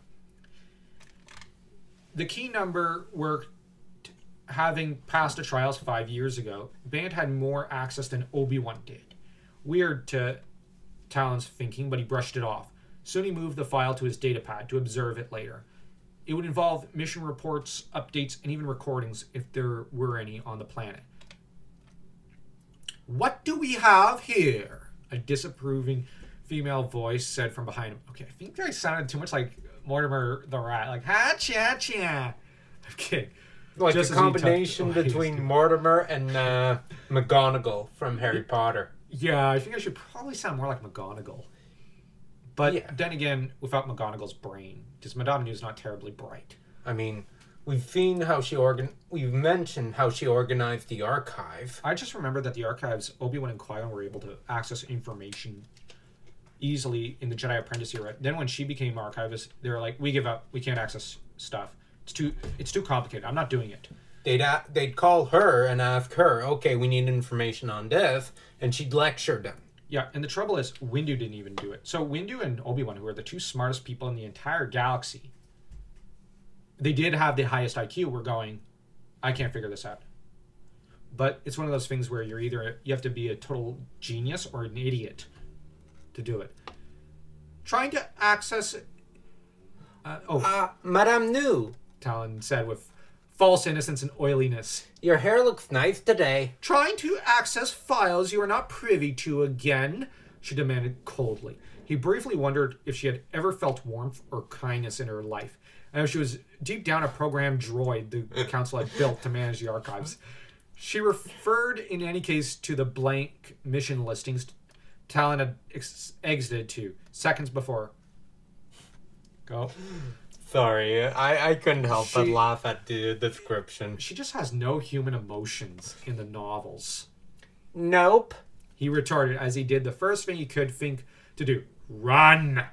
Speaker 1: The key number worked. Having passed the trials 5 years ago, Band had more access than Obi-Wan did. Weird to Talon's thinking, but he brushed it off. Soon he moved the file to his datapad to observe it later. It would involve mission reports, updates, and even recordings if there were any on the planet. "What do we have here?" a disapproving female voice said from behind him. Okay, I think I sounded too much like Mortimer the Rat. Like, ha-cha-cha. Okay.
Speaker 2: Like a combination between Mortimer and McGonagall from Harry Potter.
Speaker 1: Yeah, I think I should probably sound more like McGonagall. But then again, without McGonagall's brain, because Madame Nu's not terribly bright.
Speaker 2: I mean, we've seen how we've mentioned how she organized the archive.
Speaker 1: I just remember that the archives, Obi-Wan and Qui-Gon were able to access information easily in the Jedi Apprentice era. Then when she became archivist, they were like, "We give up. We can't access stuff. It's too complicated. I'm not doing it."
Speaker 2: They'd call her and ask her, "Okay, we need information on this," and she'd lecture them.
Speaker 1: Yeah, and the trouble is, Windu didn't even do it. So Windu and Obi-Wan, who are the two smartest people in the entire galaxy, they did have the highest IQ, were going, "I can't figure this out." But it's one of those things where you have to be a total genius or an idiot to do it. Trying to access...
Speaker 2: Madame Nu,
Speaker 1: Talon said with false innocence and oiliness.
Speaker 2: "Your hair looks nice today."
Speaker 1: "Trying to access files you are not privy to again?" she demanded coldly. He briefly wondered if she had ever felt warmth or kindness in her life, and if she was deep down a programmed droid the council had built to manage the archives. She referred, in any case, to the blank mission listings Talon had exited to seconds before. Go.
Speaker 2: Sorry, I couldn't help but laugh at the description.
Speaker 1: She just has no human emotions in the novels.
Speaker 2: "Nope,"
Speaker 1: he retorted as he did the first thing he could think to do. Run!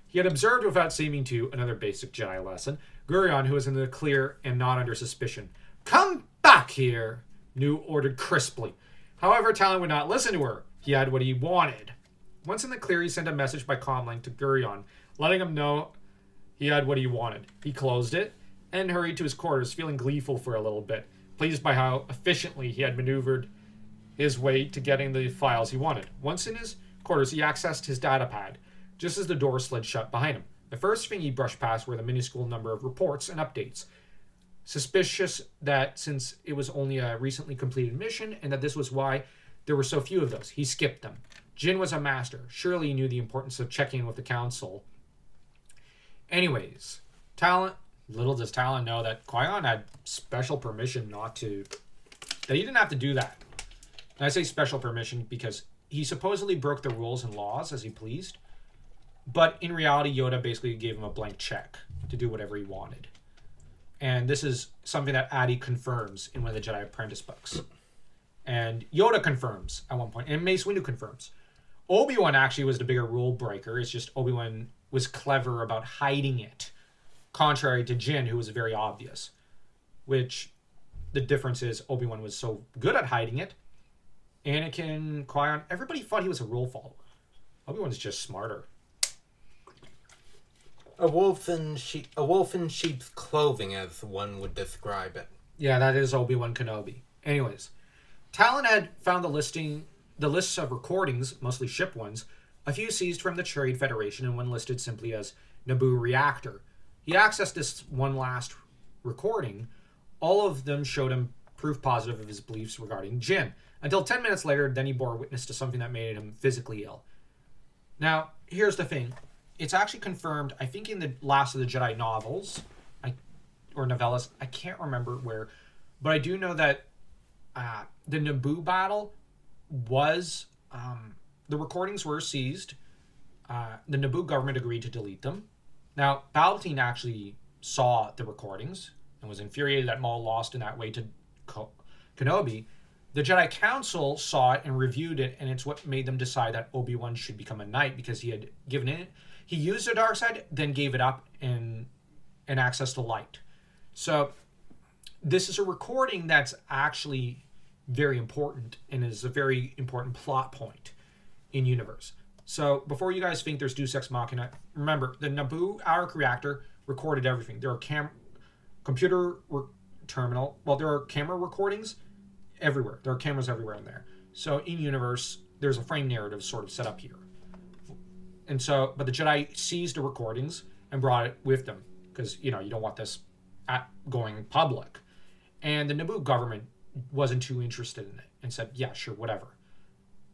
Speaker 1: He had observed without seeming to, another basic Jedi lesson, Gurion, who was in the clear and not under suspicion. "Come back here!" Nu ordered crisply. However, Talon would not listen to her. He had what he wanted. Once in the clear, he sent a message by comlink to Gurion, letting him know he had what he wanted. He closed it and hurried to his quarters, feeling gleeful for a little bit, pleased by how efficiently he had maneuvered his way to getting the files he wanted. Once in his quarters, he accessed his datapad, just as the door slid shut behind him. The first thing he brushed past were the minuscule number of reports and updates. Suspicious that since it was only a recently completed mission, and that this was why there were so few of those, he skipped them. Jin was a master. Surely he knew the importance of checking in with the council. Anyways, little does Talon know that Qui-Gon had special permission that he didn't have to do that. And I say special permission because he supposedly broke the rules and laws as he pleased, but in reality, Yoda basically gave him a blank check to do whatever he wanted. And this is something that Addy confirms in one of the Jedi Apprentice books. And Yoda confirms at one point, and Mace Windu confirms. Obi-Wan actually was the bigger rule breaker. It's just Obi-Wan was clever about hiding it, contrary to Jin, who was very obvious. Which, the difference is Obi-Wan was so good at hiding it. Anakin, Qui-Gon, everybody thought he was a rule follower. Obi-Wan's just smarter.
Speaker 2: A wolf in sheep's clothing, as one would describe it.
Speaker 1: Yeah, that is Obi-Wan Kenobi. Anyways, Talon had found the lists of recordings, mostly ship ones, a few seized from the Trade Federation and one listed simply as Naboo Reactor. He accessed this one last recording. All of them showed him proof positive of his beliefs regarding Jin. Until 10 minutes later, then he bore witness to something that made him physically ill. Now, here's the thing. It's actually confirmed, I think in the Last of the Jedi novels, or novellas, I can't remember where, but I do know that the Naboo battle was, the recordings were seized. The Naboo government agreed to delete them. Now, Palpatine actually saw the recordings and was infuriated that Maul lost in that way to Kenobi. The Jedi Council saw it and reviewed it, and it's what made them decide that Obi-Wan should become a knight because he had given it. He used the dark side, then gave it up and access to light. So this is a recording that's actually very important and is a very important plot point in universe. So before you guys think there's Deus Ex Machina, remember the Naboo arc reactor recorded everything. There are terminal. Well, there are camera recordings everywhere. There are cameras everywhere in there. So in universe, there's a frame narrative sort of set up here. And so, but the Jedi seized the recordings and brought it with them because, you don't want this going public. And the Naboo government wasn't too interested in it and said, yeah, sure, whatever.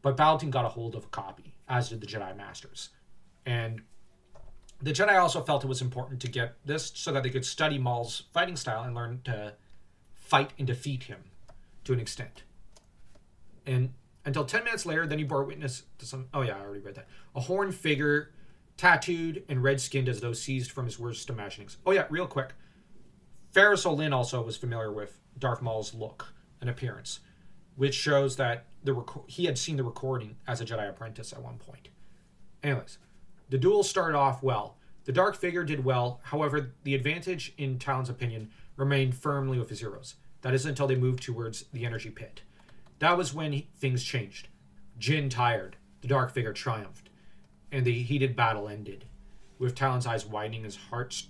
Speaker 1: But Palpatine got a hold of a copy, as did the Jedi Masters. And the Jedi also felt it was important to get this so that they could study Maul's fighting style and learn to fight and defeat him to an extent. And until 10 minutes later, then he bore witness to some... Oh, yeah, I already read that. A horned figure, tattooed and red-skinned as though seized from his worst imaginings. Oh, yeah, real quick. Ferris Olin also was familiar with Darth Maul's look and appearance, which shows that he had seen the recording as a Jedi apprentice at one point. Anyways, the duel started off well. The dark figure did well. However, the advantage, in Talon's opinion, remained firmly with his heroes. That is until they moved towards the energy pit. That was when things changed. Jin tired. The dark figure triumphed. And the heated battle ended, with Talon's eyes widening, his heart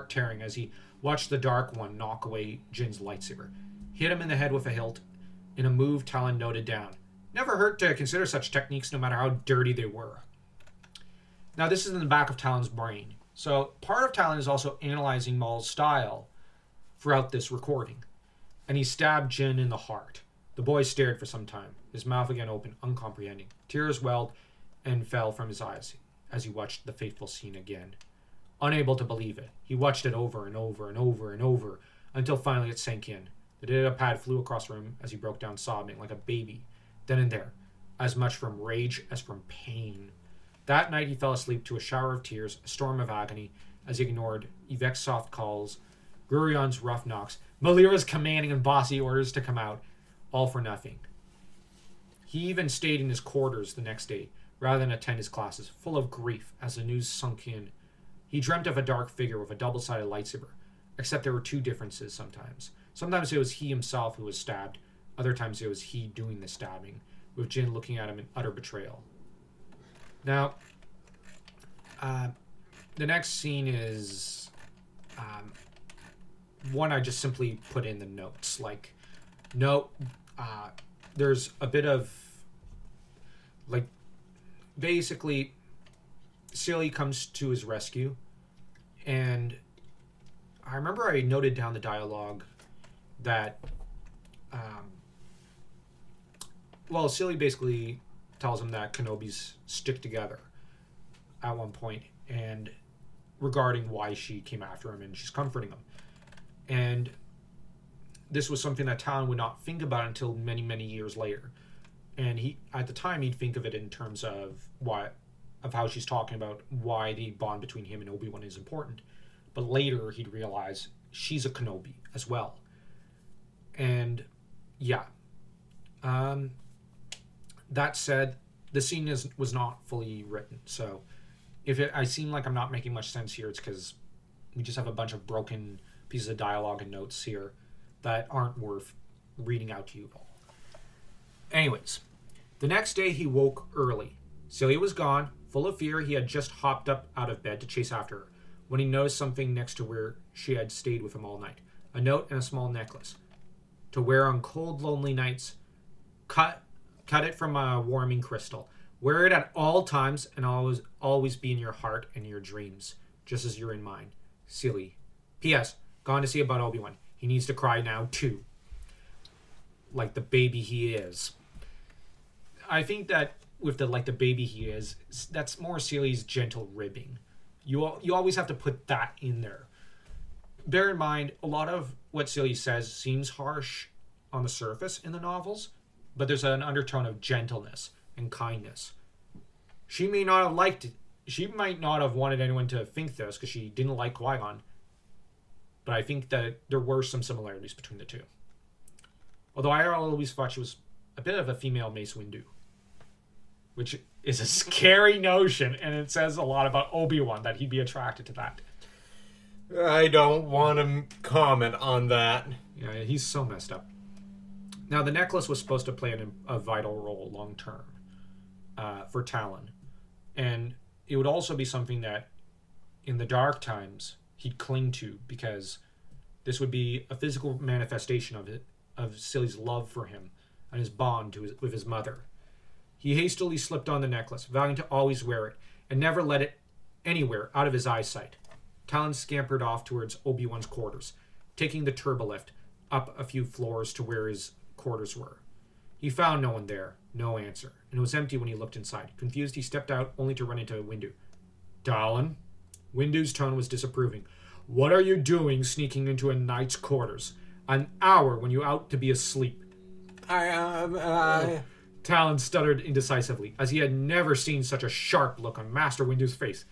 Speaker 1: tearing as he watched the Dark One knock away Jin's lightsaber. Hit him in the head with a hilt, in a move Talon noted down. Never hurt to consider such techniques no matter how dirty they were. Now this is in the back of Talon's brain. So part of Talon is also analyzing Maul's style throughout this recording. And he stabbed Jin in the heart. The boy stared for some time, his mouth again open, uncomprehending. Tears welled and fell from his eyes as he watched the fateful scene again. Unable to believe it, he watched it over and over and over and over until finally it sank in. The data pad flew across the room as he broke down sobbing like a baby, then and there, as much from rage as from pain. That night he fell asleep to a shower of tears, a storm of agony, as he ignored Yvek's soft calls, Gurion's rough knocks, Malira's commanding and bossy orders to come out, all for nothing. He even stayed in his quarters the next day, rather than attend his classes, full of grief as the news sunk in. He dreamt of a dark figure with a double-sided lightsaber, except there were two differences sometimes. Sometimes it was he himself who was stabbed, other times it was he doing the stabbing, with Jin looking at him in utter betrayal. Now, the next scene is one I just simply put in the notes. There's a bit of, basically, Silly comes to his rescue, and I remember I noted down the dialogue that, Silly basically tells him that Kenobis stick together at one point, and regarding why she came after him, and she's comforting him. And this was something that Talon would not think about until many, many years later. And at the time, he'd think of it in terms of how she's talking about why the bond between him and Obi-Wan is important. But later, he'd realize she's a Kenobi as well. And, yeah. That said, the scene was not fully written. So, if I seem like I'm not making much sense here, it's because we just have a bunch of broken pieces of dialogue and notes here that aren't worth reading out to you all. Anyways, the next day he woke early. Celia was gone. Full of fear, he had just hopped up out of bed to chase after her when he noticed something next to where she had stayed with him all night. A note and a small necklace to wear on cold, lonely nights. Cut it from a warming crystal. Wear it at all times and always be in your heart and your dreams, just as you're in mine. Silly. P.S. Gone to see about Obi-Wan. He needs to cry now, too. Like the baby he is. I think that with the baby he is, that's more Celia's gentle ribbing. You always have to put that in there. Bear in mind, a lot of what Celia says seems harsh on the surface in the novels, but there's an undertone of gentleness and kindness. She may not have liked it. She might not have wanted anyone to think this because she didn't like Qui-Gon, but I think that there were some similarities between the two. Although I always thought she was a bit of a female Mace Windu, which is a scary notion, and it says a lot about Obi-Wan that he'd be attracted to that.
Speaker 2: I don't want to comment on that.
Speaker 1: Yeah, he's so messed up. Now, the necklace was supposed to play a vital role long term for Talon. And it would also be something that, in the dark times, he'd cling to, because this would be a physical manifestation of Silly's love for him and his bond with his mother. He hastily slipped on the necklace, vowing to always wear it, and never let it anywhere out of his eyesight. Talon scampered off towards Obi-Wan's quarters, taking the turbolift up a few floors to where his quarters were. He found no one there, no answer, and it was empty when he looked inside. Confused, he stepped out, only to run into Windu. Talon? Windu's tone was disapproving. What are you doing sneaking into a knight's quarters? An hour when you ought to be asleep. Talon stuttered indecisively, as he had never seen such a sharp look on Master Windu's face.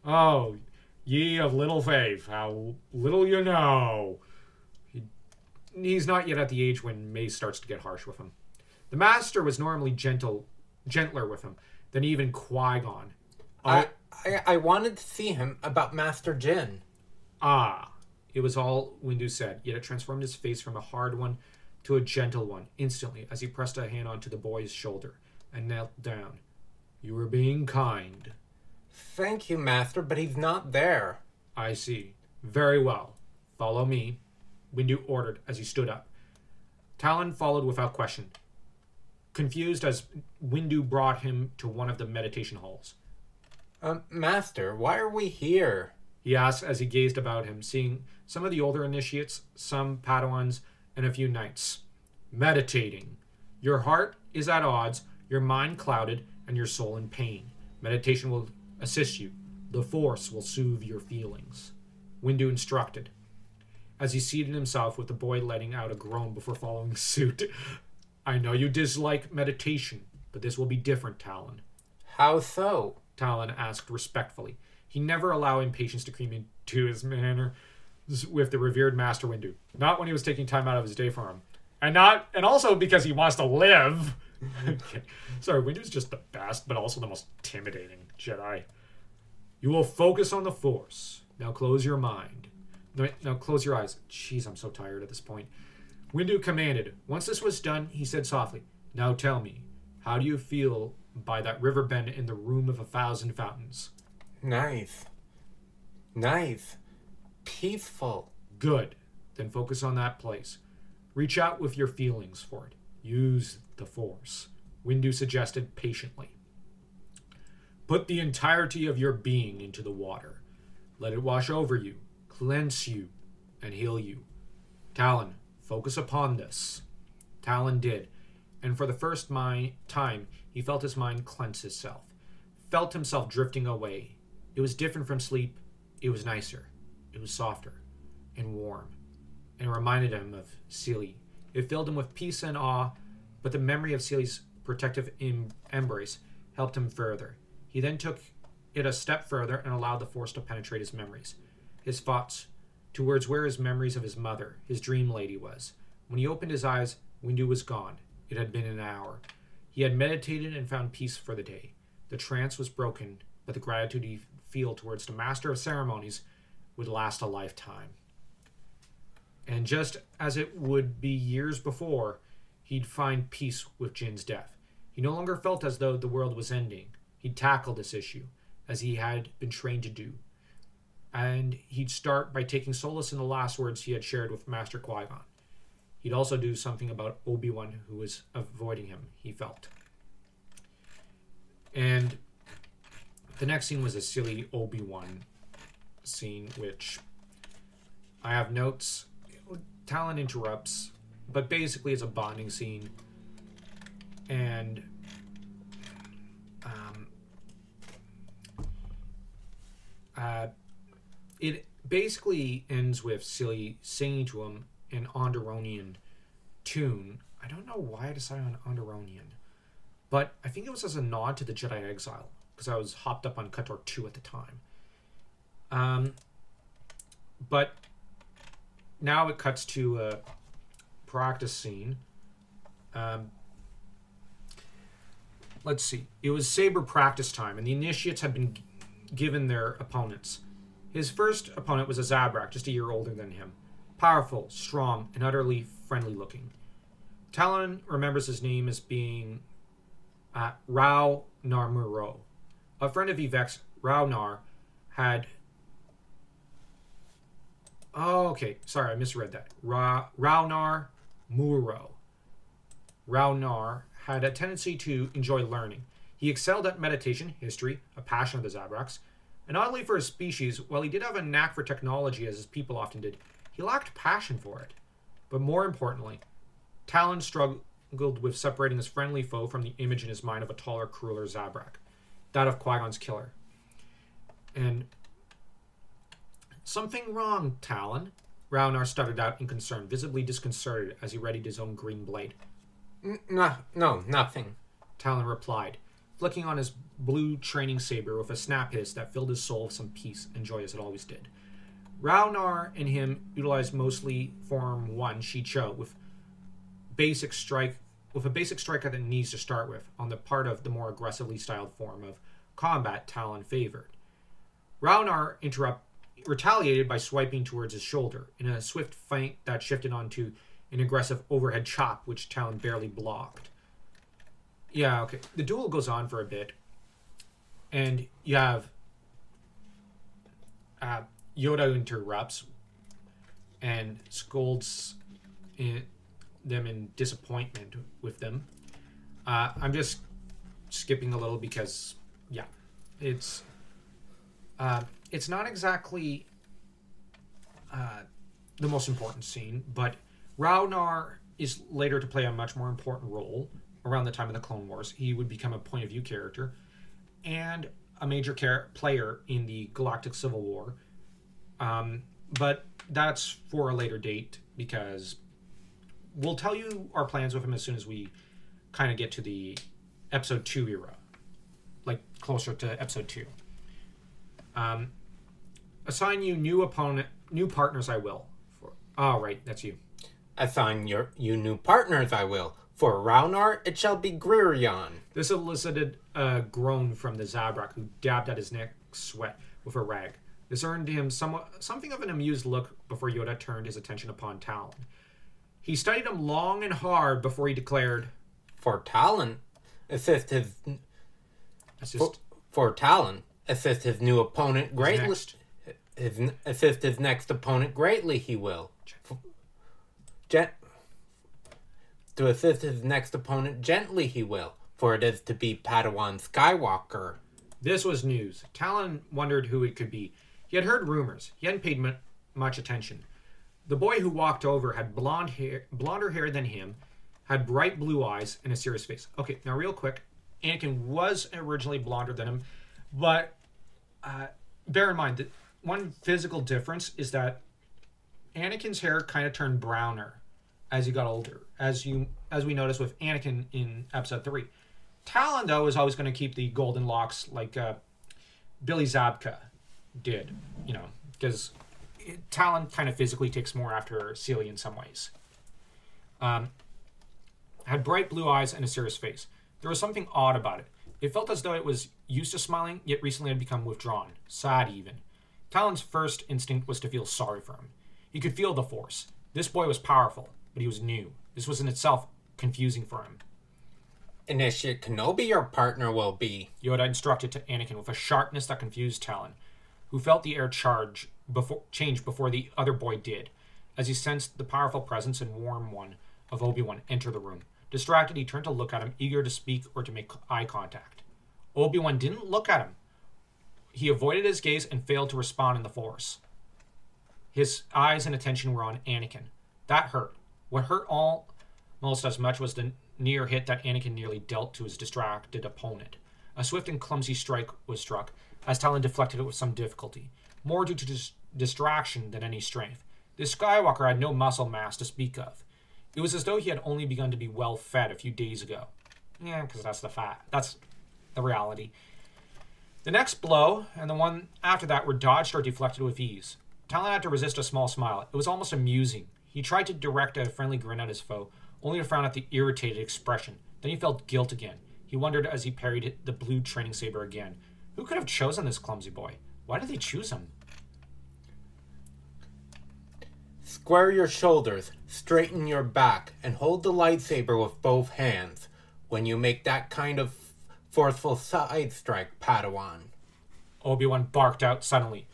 Speaker 1: Oh, ye of little faith, how little you know. He's not yet at the age when Mace starts to get harsh with him. The Master was normally gentler with him than even Qui-Gon.
Speaker 2: I wanted to see him about Master Jin.
Speaker 1: Ah, it was all Windu said, yet it transformed his face from a hard one to a gentle one instantly as he pressed a hand onto the boy's shoulder and knelt down. You were being kind.
Speaker 2: Thank you, Master, but he's not there.
Speaker 1: I see. Very well. Follow me, Windu ordered as he stood up. Talon followed without question, confused as Windu brought him to one of the meditation halls.
Speaker 2: Master, why are we here?
Speaker 1: He asked as he gazed about him, seeing some of the older initiates, some Padawans, and a few knights. Meditating. Your heart is at odds, your mind clouded, and your soul in pain. Meditation will assist you. The Force will soothe your feelings. Windu instructed, as he seated himself with the boy letting out a groan before following suit. I know you dislike meditation, but this will be different, Talon.
Speaker 2: How so?
Speaker 1: Talon asked respectfully. He never allowed impatience to creep into his manner with the revered Master Windu. Not when he was taking time out of his day for him. And also because he wants to live. Okay. Sorry, Windu's just the best, but also the most intimidating Jedi. You will focus on the Force. Now close your mind. Now close your eyes. Jeez, I'm so tired at this point. Windu commanded. Once this was done, he said softly, Now tell me, how do you feel by that river bend in the Room of 1,000 Fountains?
Speaker 2: Nice. Peaceful.
Speaker 1: Good. Then focus on that place. Reach out with your feelings for it. Use the Force, Windu suggested patiently. Put the entirety of your being into the water. Let it wash over you, cleanse you, and heal you. Talon, focus upon this. Talon did, and for the first time, he felt his mind cleanse itself, felt himself drifting away. It was different from sleep. It was nicer. It was softer and warm, and it reminded him of Silly. It filled him with peace and awe, but the memory of Silly's protective embrace helped him further. He then took it a step further and allowed the Force to penetrate his memories, his thoughts, towards where his memories of his mother, his dream lady, was. When he opened his eyes, Windu was gone. It had been an hour. He had meditated and found peace for the day. The trance was broken, but the gratitude he felt towards the Master of Ceremonies would last a lifetime. And just as it would be years before, he'd find peace with Jin's death. He no longer felt as though the world was ending. He'd tackle this issue, as he had been trained to do. And he'd start by taking solace in the last words he had shared with Master Qui-Gon. He'd also do something about Obi-Wan, who was avoiding him, he felt. And the next scene was a silly Obi-Wan scene, which I have notes. Talon interrupts, but basically it's a bonding scene. And it basically ends with Silly singing to him an Onderonian tune. I don't know why I decided on Onderonian, but I think it was as a nod to the Jedi Exile, because I was hopped up on KOTOR 2 at the time. But now it cuts to a practice scene. Let's see. It was saber practice time, and the initiates had been given their opponents. His first opponent was a Zabrak, just a year older than him. Powerful, strong, and utterly friendly looking. Talon remembers his name as being Rao Narmuro. A friend of Yvek's, Rao Nar, had... Oh, okay. Sorry, I misread that. Rao Nar Muro. Rao Nar had a tendency to enjoy learning. He excelled at meditation, history, a passion of the Zabraks, and oddly for his species, while he did have a knack for technology as his people often did, he lacked passion for it. But more importantly, Talon struggled with separating his friendly foe from the image in his mind of a taller, crueler Zabrak, that of Qui-Gon's killer. And something wrong, Talon? Raunar stuttered out in concern, visibly disconcerted as he readied his own green blade.
Speaker 2: No, nothing,
Speaker 1: Talon replied, flicking on his blue training saber with a snap hiss that filled his soul with some peace and joy as it always did. Raunar and him utilized mostly Form 1 Shicho with a basic strike at the knees to start with, on the part of the more aggressively styled form of combat Talon favored. Raunar retaliated by swiping towards his shoulder in a swift feint that shifted onto an aggressive overhead chop, which Talon barely blocked. Yeah, okay. The duel goes on for a bit, and you have Yoda interrupts and scolds them in disappointment with them. I'm just skipping a little because, yeah, it's not exactly the most important scene, but Raunar is later to play a much more important role around the time of the Clone Wars. He would become a point of view character and a major player in the Galactic Civil War. But that's for a later date, because we'll tell you our plans with him as soon as we kind of get to the episode 2 era, like closer to episode 2. Assign you new partners I will. Oh, right, that's you.
Speaker 2: Assign you new partners I will. For Raunar, it shall be Gririon.
Speaker 1: This elicited a groan from the Zabrak, who dabbed at his neck sweat with a rag. This earned him something of an amused look before Yoda turned his attention upon Talon. He studied him long and hard before he declared,
Speaker 2: For Talon, assist his new opponent greatly. Assist his next opponent greatly, he will. To assist his next opponent gently, he will, for it is to be Padawan Skywalker.
Speaker 1: This was news. Talon wondered who it could be. He had heard rumors. He hadn't paid much attention. The boy who walked over had blonder hair than him, had bright blue eyes, and a serious face. Okay, now real quick, Anakin was originally blonder than him, but bear in mind that one physical difference is that Anakin's hair kind of turned browner as he got older, as we noticed with Anakin in episode 3. Talon, though, is always going to keep the golden locks like Billy Zabka did, because Talon kind of physically takes more after Celia in some ways. Had bright blue eyes and a serious face. There was something odd about it. It felt as though it was used to smiling, yet recently had become withdrawn, sad even. Talon's first instinct was to feel sorry for him. He could feel the Force. This boy was powerful, but he was new. This was in itself confusing for him.
Speaker 2: Initiate Kenobi your partner will be,
Speaker 1: Yoda instructed to Anakin with a sharpness that confused Talon, who felt the air change before the other boy did, as he sensed the powerful presence and warm one of Obi-Wan enter the room. Distracted, he turned to look at him, eager to speak or to make eye contact. Obi-Wan didn't look at him. He avoided his gaze and failed to respond in the Force. His eyes and attention were on Anakin. That hurt. What hurt almost as much was the near hit that Anakin nearly dealt to his distracted opponent. A swift and clumsy strike was struck, as Talon deflected it with some difficulty, more due to distraction than any strength. This Skywalker had no muscle mass to speak of. It was as though he had only begun to be well fed a few days ago. Yeah, because that's the reality. The next blow, and the one after that, were dodged or deflected with ease. Talon had to resist a small smile. It was almost amusing. He tried to direct a friendly grin at his foe, only to frown at the irritated expression. Then he felt guilt again. He wondered as he parried the blue training saber again. Who could have chosen this clumsy boy? Why did they choose him?
Speaker 2: Square your shoulders, straighten your back, and hold the lightsaber with both hands when you make that kind of forceful side strike, Padawan.
Speaker 1: Obi-Wan barked out suddenly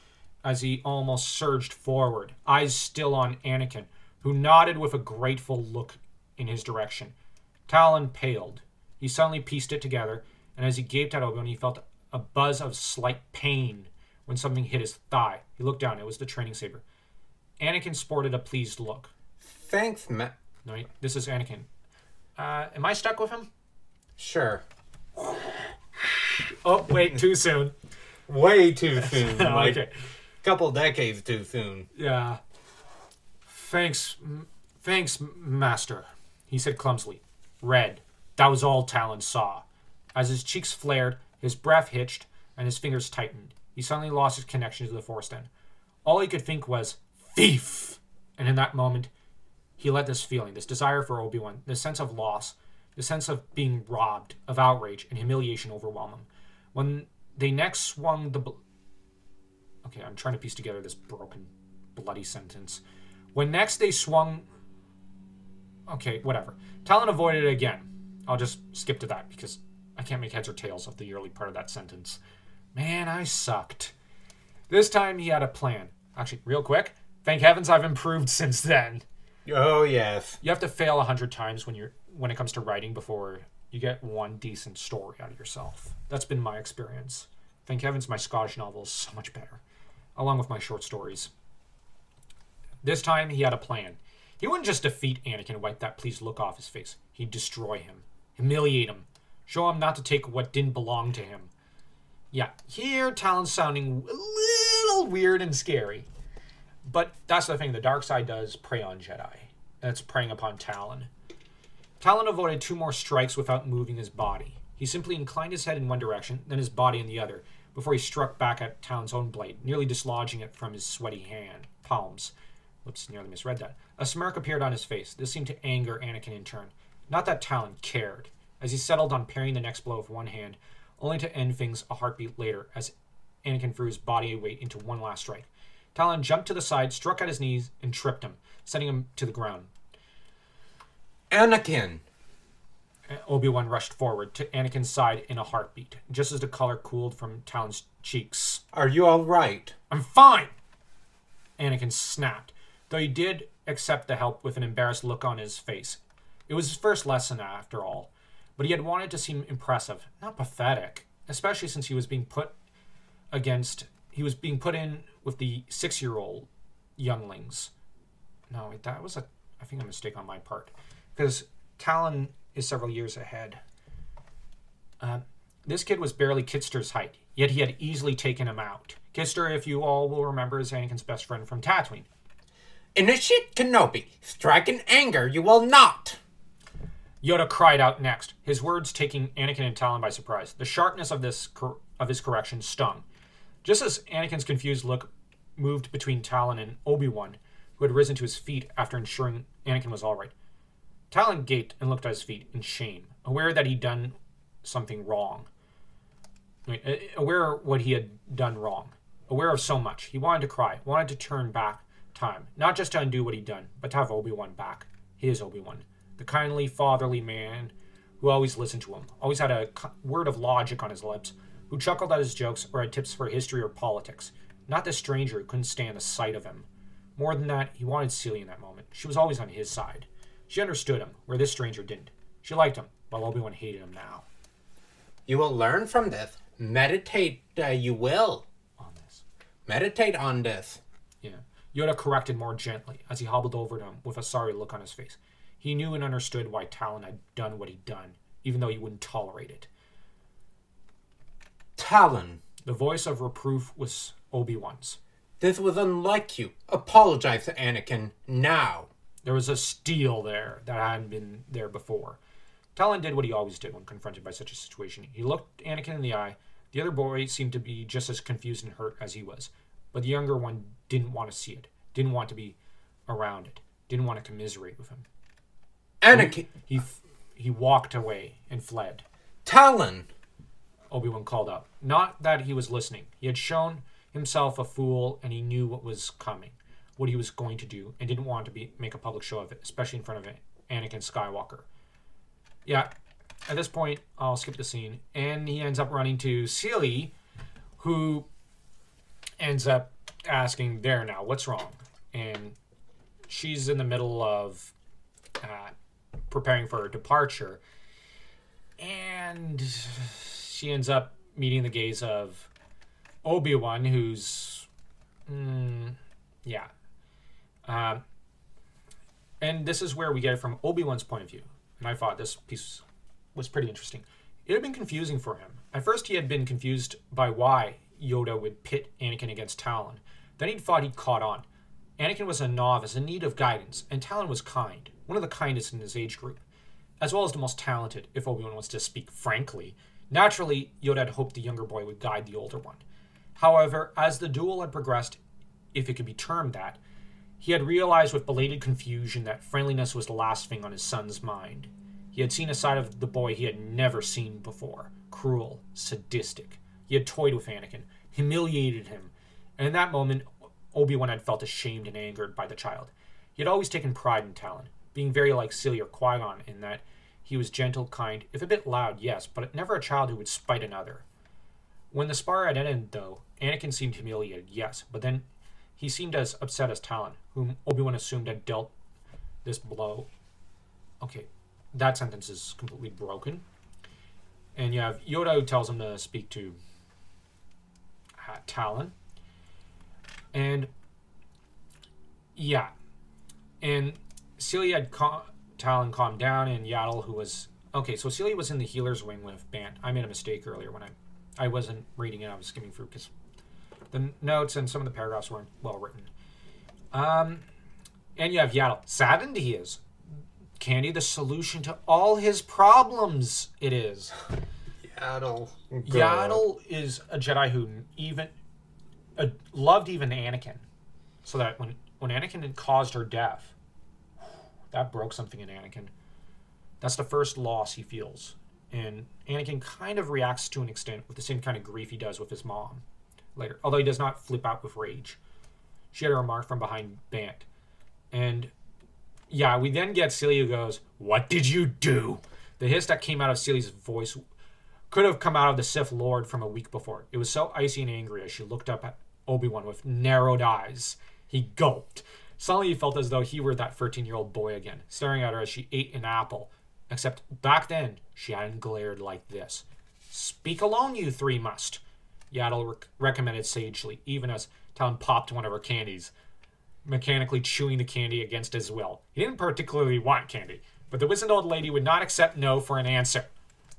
Speaker 1: as he almost surged forward, eyes still on Anakin, who nodded with a grateful look in his direction. Talon paled. He suddenly pieced it together, and as he gaped at Obi-Wan, he felt a buzz of slight pain when something hit his thigh. He looked down. It was the training saber. Anakin sported a pleased look.
Speaker 2: Thanks,
Speaker 1: No, this is Anakin. Am I stuck with him?
Speaker 2: Sure.
Speaker 1: Oh, wait, too soon.
Speaker 2: Way too soon. Like,
Speaker 1: okay.
Speaker 2: couple decades too soon.
Speaker 1: Yeah. Thanks, Master, he said clumsily. Red. That was all Talon saw. As his cheeks flared, his breath hitched, and his fingers tightened. He suddenly lost his connection to the Force then. All he could think was, thief! And in that moment, he let this feeling, this desire for Obi-Wan, this sense of loss, the sense of being robbed, of outrage and humiliation overwhelm him. When they next swung the... Okay, I'm trying to piece together this broken, bloody sentence. When next they swung... Okay, whatever. Talon avoided it again. I'll just skip to that because I can't make heads or tails of the early part of that sentence. Man, I sucked. This time he had a plan. Actually, real quick, thank heavens I've improved since then.
Speaker 2: Oh, yes.
Speaker 1: You have to fail 100 times when it comes to writing before you get one decent story out of yourself. That's been my experience. Thank heavens my Scottish novel is so much better, along with my short stories. This time he had a plan. He wouldn't just defeat Anakin and wipe that pleased look off his face. He'd destroy him, humiliate him, show him not to take what didn't belong to him. Yeah, here Talon's sounding a little weird and scary. But that's the thing, the dark side does prey on Jedi. And it's preying upon Talon. Talon avoided 2 more strikes without moving his body. He simply inclined his head in one direction, then his body in the other, before he struck back at Talon's own blade, nearly dislodging it from his sweaty palms. Whoops, nearly misread that. A smirk appeared on his face. This seemed to anger Anakin in turn. Not that Talon cared, as he settled on parrying the next blow with one hand, only to end things a heartbeat later, as Anakin threw his body weight into one last strike. Talon jumped to the side, struck at his knees, and tripped him, sending him to the ground.
Speaker 2: Anakin!
Speaker 1: Obi-Wan rushed forward to Anakin's side in a heartbeat, just as the color cooled from Talon's cheeks.
Speaker 2: Are you all right?
Speaker 1: I'm fine! Anakin snapped, though he did accept the help with an embarrassed look on his face. It was his first lesson, after all, but he had wanted to seem impressive, not pathetic, especially since he was being put in with the 6-year-old younglings. No, wait, that was I think a mistake on my part, because Talon is several years ahead. This kid was barely Kitster's height, yet he had easily taken him out. Kitster, if you all will remember, is Anakin's best friend from Tatooine.
Speaker 2: Initiate Kenobi. Strike in anger, you will not.
Speaker 1: Yoda cried out next, his words taking Anakin and Talon by surprise. The sharpness of his correction stung. Just as Anakin's confused look moved between Talon and Obi-Wan, who had risen to his feet after ensuring Anakin was all right. Talon gaped and looked at his feet in shame, aware that he'd done something wrong. Aware of what he had done wrong. Aware of so much. He wanted to cry, wanted to turn back time, not just to undo what he'd done, but to have Obi-Wan back. His Obi-Wan. The kindly, fatherly man who always listened to him, always had a word of logic on his lips, who chuckled at his jokes or had tips for history or politics. Not this stranger who couldn't stand the sight of him. More than that, he wanted Celia in that moment. She was always on his side. She understood him, where this stranger didn't. She liked him, while Obi-Wan hated him now.
Speaker 2: You will learn from this. Meditate, you will.
Speaker 1: On this.
Speaker 2: Meditate on this.
Speaker 1: Yeah. Yoda corrected more gently, as he hobbled over to him with a sorry look on his face. He knew and understood why Talon had done what he'd done, even though he wouldn't tolerate it.
Speaker 2: Talon.
Speaker 1: The voice of reproof was Obi-Wan's.
Speaker 2: This was unlike you. Apologize to Anakin now.
Speaker 1: There was a steel there that hadn't been there before. Talon did what he always did when confronted by such a situation. He looked Anakin in the eye. The other boy seemed to be just as confused and hurt as he was. But the younger one didn't want to see it. Didn't want to be around it. Didn't want to commiserate with him.
Speaker 2: Anakin!
Speaker 1: He walked away and fled.
Speaker 2: Talon!
Speaker 1: Obi-Wan called out. Not that he was listening. He had shown himself a fool and he knew what was coming. what he was going to do and didn't want to make a public show of it, especially in front of Anakin Skywalker. Yeah, at this point, I'll skip the scene, and he ends up running to Celie, who ends up asking, there now, what's wrong? And she's in the middle of preparing for her departure, and she ends up meeting the gaze of Obi-Wan, who's and this is where we get it from Obi-Wan's point of view, and I thought this piece was pretty interesting. It had been confusing for him. At first he had been confused by why Yoda would pit Anakin against Talon. Then he'd thought he'd caught on. Anakin was a novice in need of guidance, and Talon was kind, one of the kindest in his age group, as well as the most talented, if Obi-Wan wants to speak frankly. Naturally, Yoda had hoped the younger boy would guide the older one. However, as the duel had progressed, if it could be termed that, he had realized with belated confusion that friendliness was the last thing on his son's mind. He had seen a side of the boy he had never seen before, cruel, sadistic. He had toyed with Anakin, humiliated him, and in that moment, Obi-Wan had felt ashamed and angered by the child. He had always taken pride in Talon, being very like Celia or Qui-Gon in that he was gentle, kind, if a bit loud, yes, but never a child who would spite another. When the spar had ended, though, Anakin seemed humiliated, yes, but then he seemed as upset as Talon, whom Obi-Wan assumed had dealt this blow. Okay, that sentence is completely broken. And you have Yoda who tells him to speak to Talon. And yeah, and Celia had Talon calmed down, and Yaddle, who was okay. So Celia was in the healer's wing with Bant. I made a mistake earlier when I wasn't reading it. I was skimming through because the notes and some of the paragraphs weren't well written. And you have Yaddle. Saddened he is. Candy, the solution to all his problems. It is.
Speaker 2: Yaddle.
Speaker 1: Yaddle is a Jedi who loved even Anakin, so that when Anakin had caused her death, that broke something in Anakin. That's the first loss he feels, and Anakin kind of reacts to an extent with the same kind of grief he does with his mom later, although he does not flip out with rage. She had a remark from behind Bant, and yeah, we then get Celia who goes, "What did you do?" The hiss that came out of Celia's voice could have come out of the Sith Lord from a week before. It was so icy and angry as she looked up at Obi-Wan with narrowed eyes. He gulped. Suddenly he felt as though he were that 13-year-old boy again, staring at her as she ate an apple. Except back then, she hadn't glared like this. "Speak alone, you three must," Yaddle recommended sagely, even as Talon popped one of her candies, mechanically chewing the candy against his will. He didn't particularly want candy, but the wizened old lady would not accept no for an answer.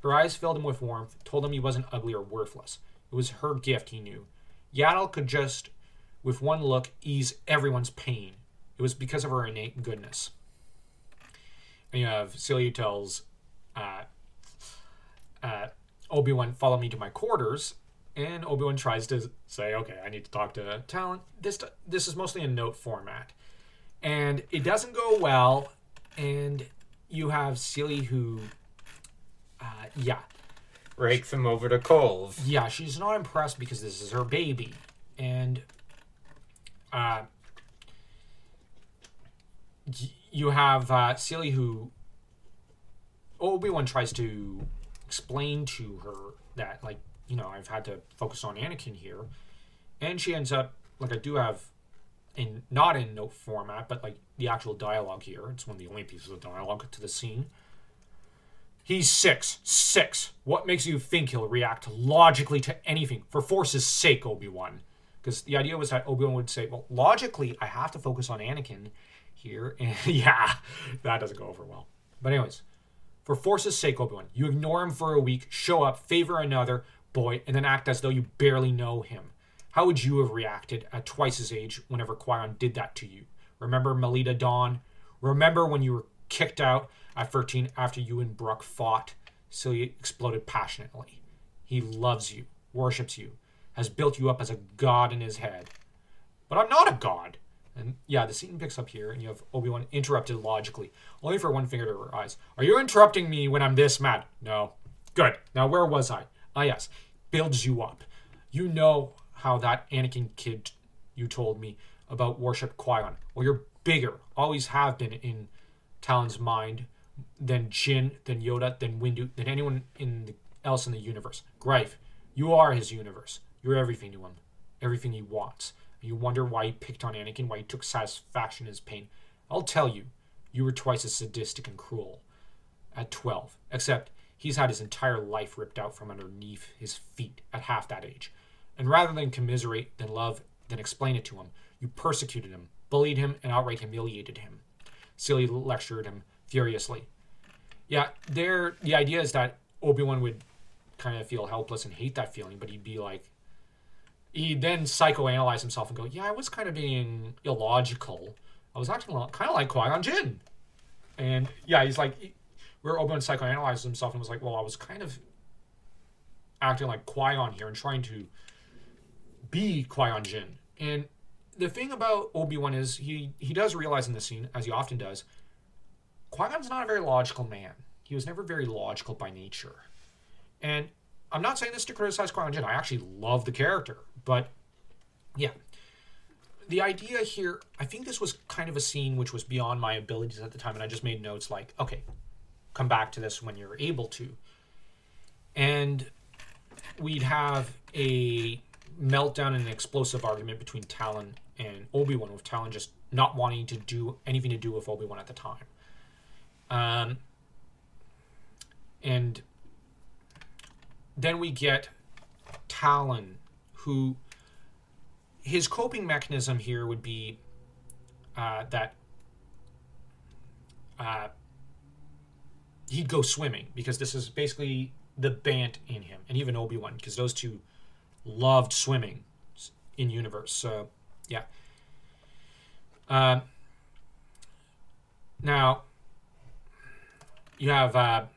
Speaker 1: Her eyes filled him with warmth, told him he wasn't ugly or worthless. It was her gift, he knew. Yaddle could just, with one look, ease everyone's pain. It was because of her innate goodness. And you have Celia tells Obi-Wan, "Follow me to my quarters," and Obi-Wan tries to say, "Okay, I need to talk to Talon." This is mostly a note format, and it doesn't go well. And you have Celia who,
Speaker 2: rakes him over the coals.
Speaker 1: Yeah, she's not impressed because this is her baby, and you have Celia who Obi-Wan tries to explain to her that, like, you know, I've had to focus on Anakin here, and she ends up, like, I do have not in note format, but like the actual dialogue here. It's one of the only pieces of dialogue to the scene. "He's 6. What makes you think he'll react logically to anything? For Force's sake, Obi-Wan." Because the idea was that Obi-Wan would say, well, logically, I have to focus on Anakin here. And yeah, that doesn't go over well. But anyways, "For Force's sake, Obi-Wan, you ignore him for a week, show up, favor another boy, and then act as though you barely know him. How would you have reacted at twice his age whenever Qui-Gon did that to you? Remember Melita Dawn? Remember when you were kicked out at 13 after you and Brooke fought?" Celia exploded passionately. "He loves you, worships you, has built you up as a god in his head." "But I'm not a god." And yeah, the scene picks up here, and you have Obi-Wan interrupted logically, only for one finger to her eyes. "Are you interrupting me when I'm this mad?" "No." "Good. Now where was I?" "Ah, yes. Builds you up. You know how that Anakin kid you told me about worship Qui-Gon. Well, you're bigger, always have been in Talon's mind than Jin, than Yoda, than Windu, than anyone else in the universe. Greif, you are his universe. You're everything to him, everything he wants. You wonder why he picked on Anakin, why he took satisfaction in his pain. I'll tell you, you were twice as sadistic and cruel at 12, except he's had his entire life ripped out from underneath his feet at half that age. And rather than commiserate, then love, then explain it to him, you persecuted him, bullied him, and outright humiliated him. Silly lectured him furiously. Yeah, the idea is that Obi-Wan would kind of feel helpless and hate that feeling, but he'd then psychoanalyze himself and go, yeah, I was kind of being illogical. I was acting kind of like Qui-Gon Jinn. And yeah, he's like, where Obi-Wan psychoanalyzed himself and was like, well, I was kind of acting like Qui-Gon here and trying to be Qui-Gon Jinn. And the thing about Obi-Wan is he does realize in this scene, as he often does, Qui-Gon's not a very logical man. He was never very logical by nature. And I'm not saying this to criticize Qui-Gon Jinn. I actually love the character. But, yeah. The idea here, I think this was kind of a scene which was beyond my abilities at the time, and I just made notes like, okay, come back to this when you're able to. And we'd have a meltdown and an explosive argument between Talon and Obi-Wan, with Talon just not wanting to do anything to do with Obi-Wan at the time. And then we get Talon, who his coping mechanism here would be that he'd go swimming, because this is basically the Bant in him, and even Obi-Wan, because those two loved swimming in universe. So yeah. Now you have the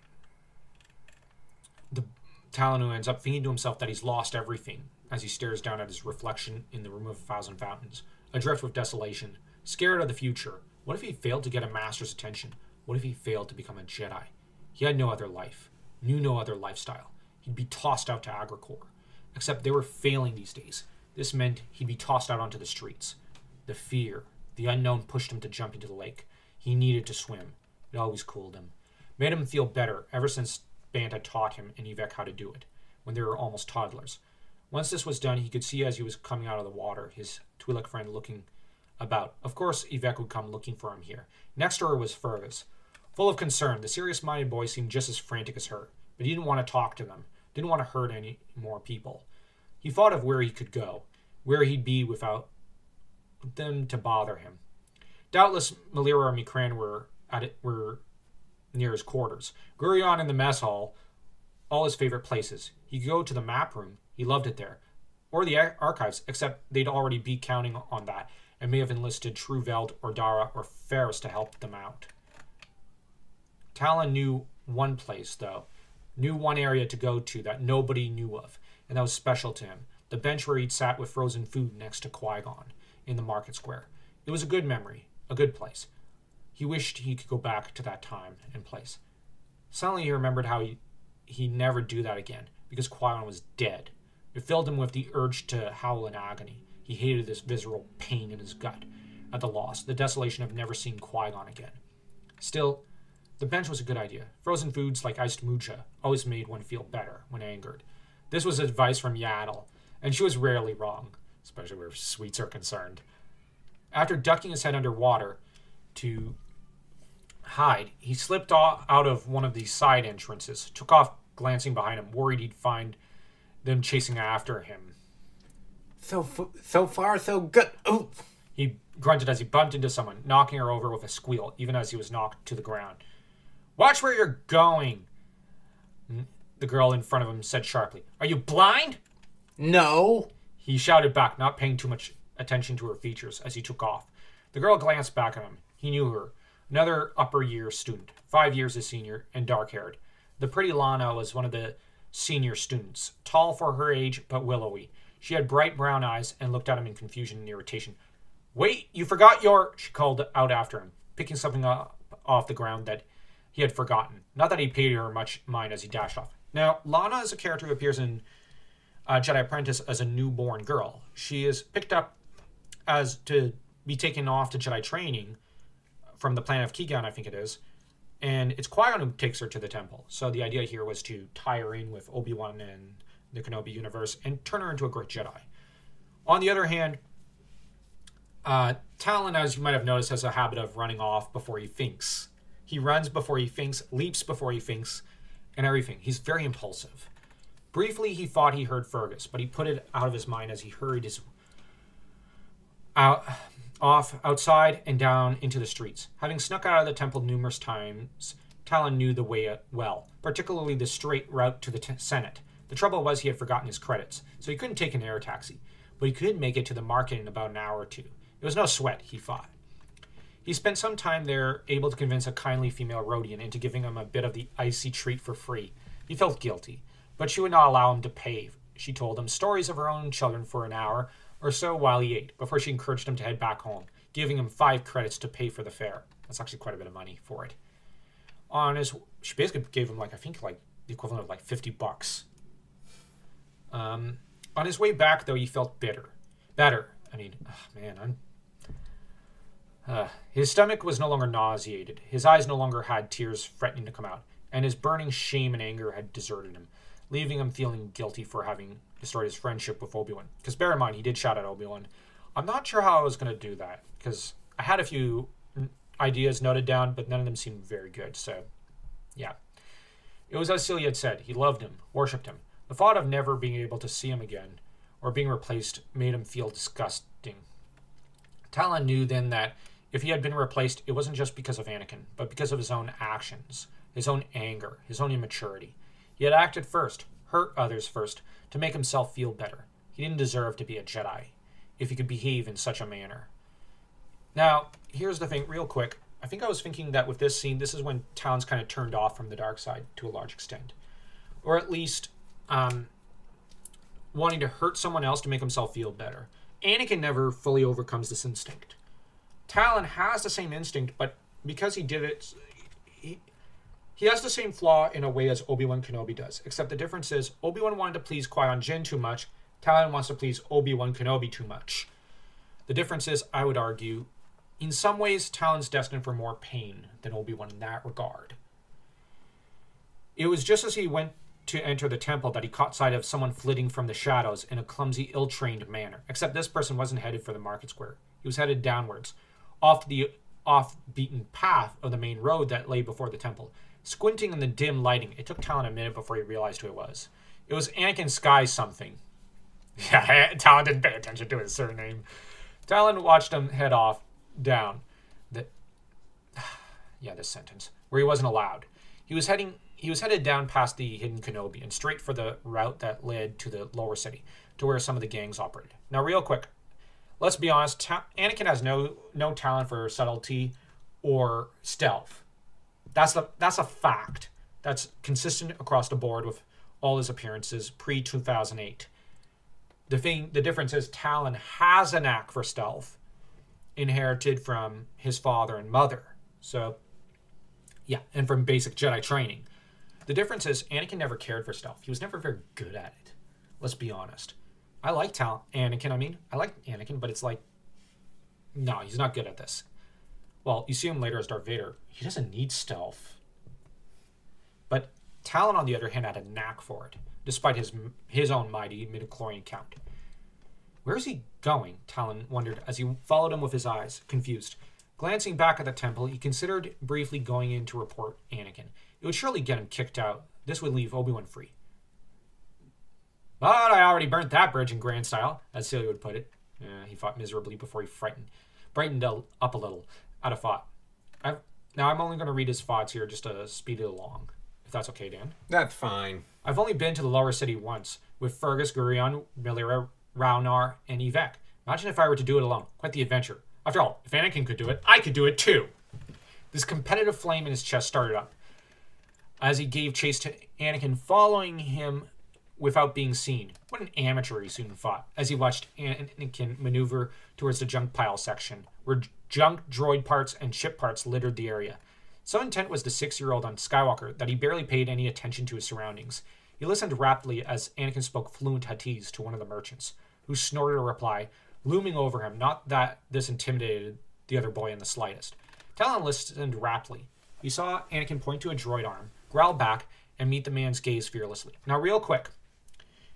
Speaker 1: Talon, who ends up thinking to himself that he's lost everything as he stares down at his reflection in the Room of a Thousand Fountains, adrift with desolation, scared of the future. What if he failed to get a master's attention? What if he failed to become a Jedi? He had no other life, knew no other lifestyle. He'd be tossed out to Agricor. Except they were failing these days. This meant he'd be tossed out onto the streets. The fear, the unknown pushed him to jump into the lake. He needed to swim. It always cooled him. Made him feel better ever since Bant had taught him and Yvek how to do it, when they were almost toddlers. Once this was done, he could see as he was coming out of the water, his Twi'lek friend looking about. Of course, Yvek would come looking for him here. Next to her was Fergus. Full of concern, the serious-minded boy seemed just as frantic as her, but he didn't want to talk to them, didn't want to hurt any more people. He thought of where he could go, where he'd be without them to bother him. Doubtless, Malira and Mikran were near his quarters. Gurion in the mess hall, all his favorite places. He could go to the map room. He loved it there. Or the archives, except they'd already be counting on that, and may have enlisted Truveld or Dara or Ferris to help them out. Talon knew one place, though. Knew one area to go to that nobody knew of, and that was special to him. The bench where he'd sat with frozen food next to Qui-Gon in the market square. It was a good memory, a good place. He wished he could go back to that time and place. Suddenly he remembered how he'd never do that again, because Qui-Gon was dead. It filled him with the urge to howl in agony. He hated this visceral pain in his gut at the loss, the desolation of never seeing Qui-Gon again. Still, the bench was a good idea. Frozen foods like iced mucha always made one feel better when angered. This was advice from Yaddle, and she was rarely wrong, especially where sweets are concerned. After ducking his head underwater to hide, he slipped out of one of these side entrances, took off glancing behind him, worried he'd find them chasing after him.
Speaker 2: So far, so good. Oh!
Speaker 1: He grunted as he bumped into someone, knocking her over with a squeal, even as he was knocked to the ground. Watch where you're going, the girl in front of him said sharply. Are you blind?
Speaker 2: No.
Speaker 1: He shouted back, not paying too much attention to her features as he took off. The girl glanced back at him. He knew her. Another upper year student, 5 years his senior, and dark-haired. The pretty Lana was one of the senior students, tall for her age, but willowy. She had bright brown eyes and looked at him in confusion and irritation. Wait, you forgot your... She called out after him, picking something up off the ground that he had forgotten. Not that he paid her much mind as he dashed off. Now, Lana is a character who appears in Jedi Apprentice as a newborn girl. She is picked up as to be taken off to Jedi training from the planet of Kigan, I think it is. And it's Qui-Gon who takes her to the temple. So the idea here was to tie her in with Obi-Wan and the Kenobi universe and turn her into a great Jedi. On the other hand, Talon, as you might have noticed, has a habit of running off before he thinks. He runs before he thinks, leaps before he thinks, and everything. He's very impulsive. Briefly, he thought he heard Fergus, but he put it out of his mind as he hurried off outside and down into the streets. Having snuck out of the temple numerous times, Talon knew the way well, particularly the straight route to the Senate. The trouble was he had forgotten his credits, so he couldn't take an air taxi, but he could make it to the market in about an hour or two. It was no sweat, he thought. He spent some time there, able to convince a kindly female Rhodian into giving him a bit of the icy treat for free. He felt guilty, but she would not allow him to pay. She told him stories of her own children for an hour or so while he ate, before she encouraged him to head back home, giving him 5 credits to pay for the fare. That's actually quite a bit of money for it. She basically gave him, I think the equivalent of $50. On his way back, though, he felt better. His stomach was no longer nauseated. His eyes no longer had tears threatening to come out, and his burning shame and anger had deserted him, leaving him feeling guilty for having destroyed his friendship with Obi-Wan. Because bear in mind, he did shout at Obi-Wan. I'm not sure how I was going to do that, because I had a few ideas noted down, but none of them seemed very good, so yeah. It was as Celia had said. He loved him, worshipped him. The thought of never being able to see him again, or being replaced, made him feel disgusting. Talon knew then that if he had been replaced, it wasn't just because of Anakin, but because of his own actions, his own anger, his own immaturity. He had acted first, hurt others first, to make himself feel better. He didn't deserve to be a Jedi, if he could behave in such a manner. Now, here's the thing, real quick. I think I was thinking that with this scene, this is when Talon's kind of turned off from the dark side to a large extent. Or at least wanting to hurt someone else to make himself feel better. Anakin never fully overcomes this instinct. Talon has the same instinct, but because he did it, he has the same flaw in a way as Obi-Wan Kenobi does, except the difference is Obi-Wan wanted to please Qui-Gon Jinn too much, Talon wants to please Obi-Wan Kenobi too much. The difference is, I would argue, in some ways, Talon's destined for more pain than Obi-Wan in that regard. It was just as he went to enter the temple that he caught sight of someone flitting from the shadows in a clumsy, ill-trained manner, except this person wasn't headed for the market square. He was headed downwards, off the off-beaten path of the main road that lay before the temple. Squinting in the dim lighting, it took Talon a minute before he realized who it was. It was Anakin Sky something. Yeah, Talon didn't pay attention to his surname. Talon watched him head off down. This sentence. Where he wasn't allowed. He was headed down past the hidden Kenobi and straight for the route that led to the lower city, to where some of the gangs operated. Now, real quick, let's be honest, Anakin has no talent for subtlety or stealth. That's a fact. That's consistent across the board with all his appearances pre-2008. The difference is Talon has a knack for stealth, inherited from his father and mother. So, yeah, and from basic Jedi training. The difference is Anakin never cared for stealth. He was never very good at it. Let's be honest. I like Anakin, I like Anakin, but it's like, no, he's not good at this. Well, you see him later as Darth Vader. He doesn't need stealth. But Talon, on the other hand, had a knack for it, despite his own mighty midichlorian count. Where is he going? Talon wondered as he followed him with his eyes, confused. Glancing back at the temple, he considered briefly going in to report Anakin. It would surely get him kicked out. This would leave Obi-Wan free. But I already burnt that bridge in grand style, as Celia would put it. He fought miserably before he brightened up a little, out of thought. Now, I'm only going to read his thoughts here just to speed it along, if that's okay, Dan.
Speaker 2: That's fine.
Speaker 1: I've only been to the lower city once, with Fergus, Gurion, Milira, Raunar, and Yvette. Imagine if I were to do it alone. Quite the adventure. After all, if Anakin could do it, I could do it too. This competitive flame in his chest started up as he gave chase to Anakin, following him without being seen. What an amateur, he soon thought, as he watched Anakin maneuver towards the junk pile section, where junk droid parts and ship parts littered the area. So intent was the 6-year-old on Skywalker that he barely paid any attention to his surroundings. He listened raptly as Anakin spoke fluent Huttese to one of the merchants, who snorted a reply, looming over him. Not that this intimidated the other boy in the slightest. Talon listened raptly. He saw Anakin point to a droid arm, growl back, and meet the man's gaze fearlessly. Now, real quick.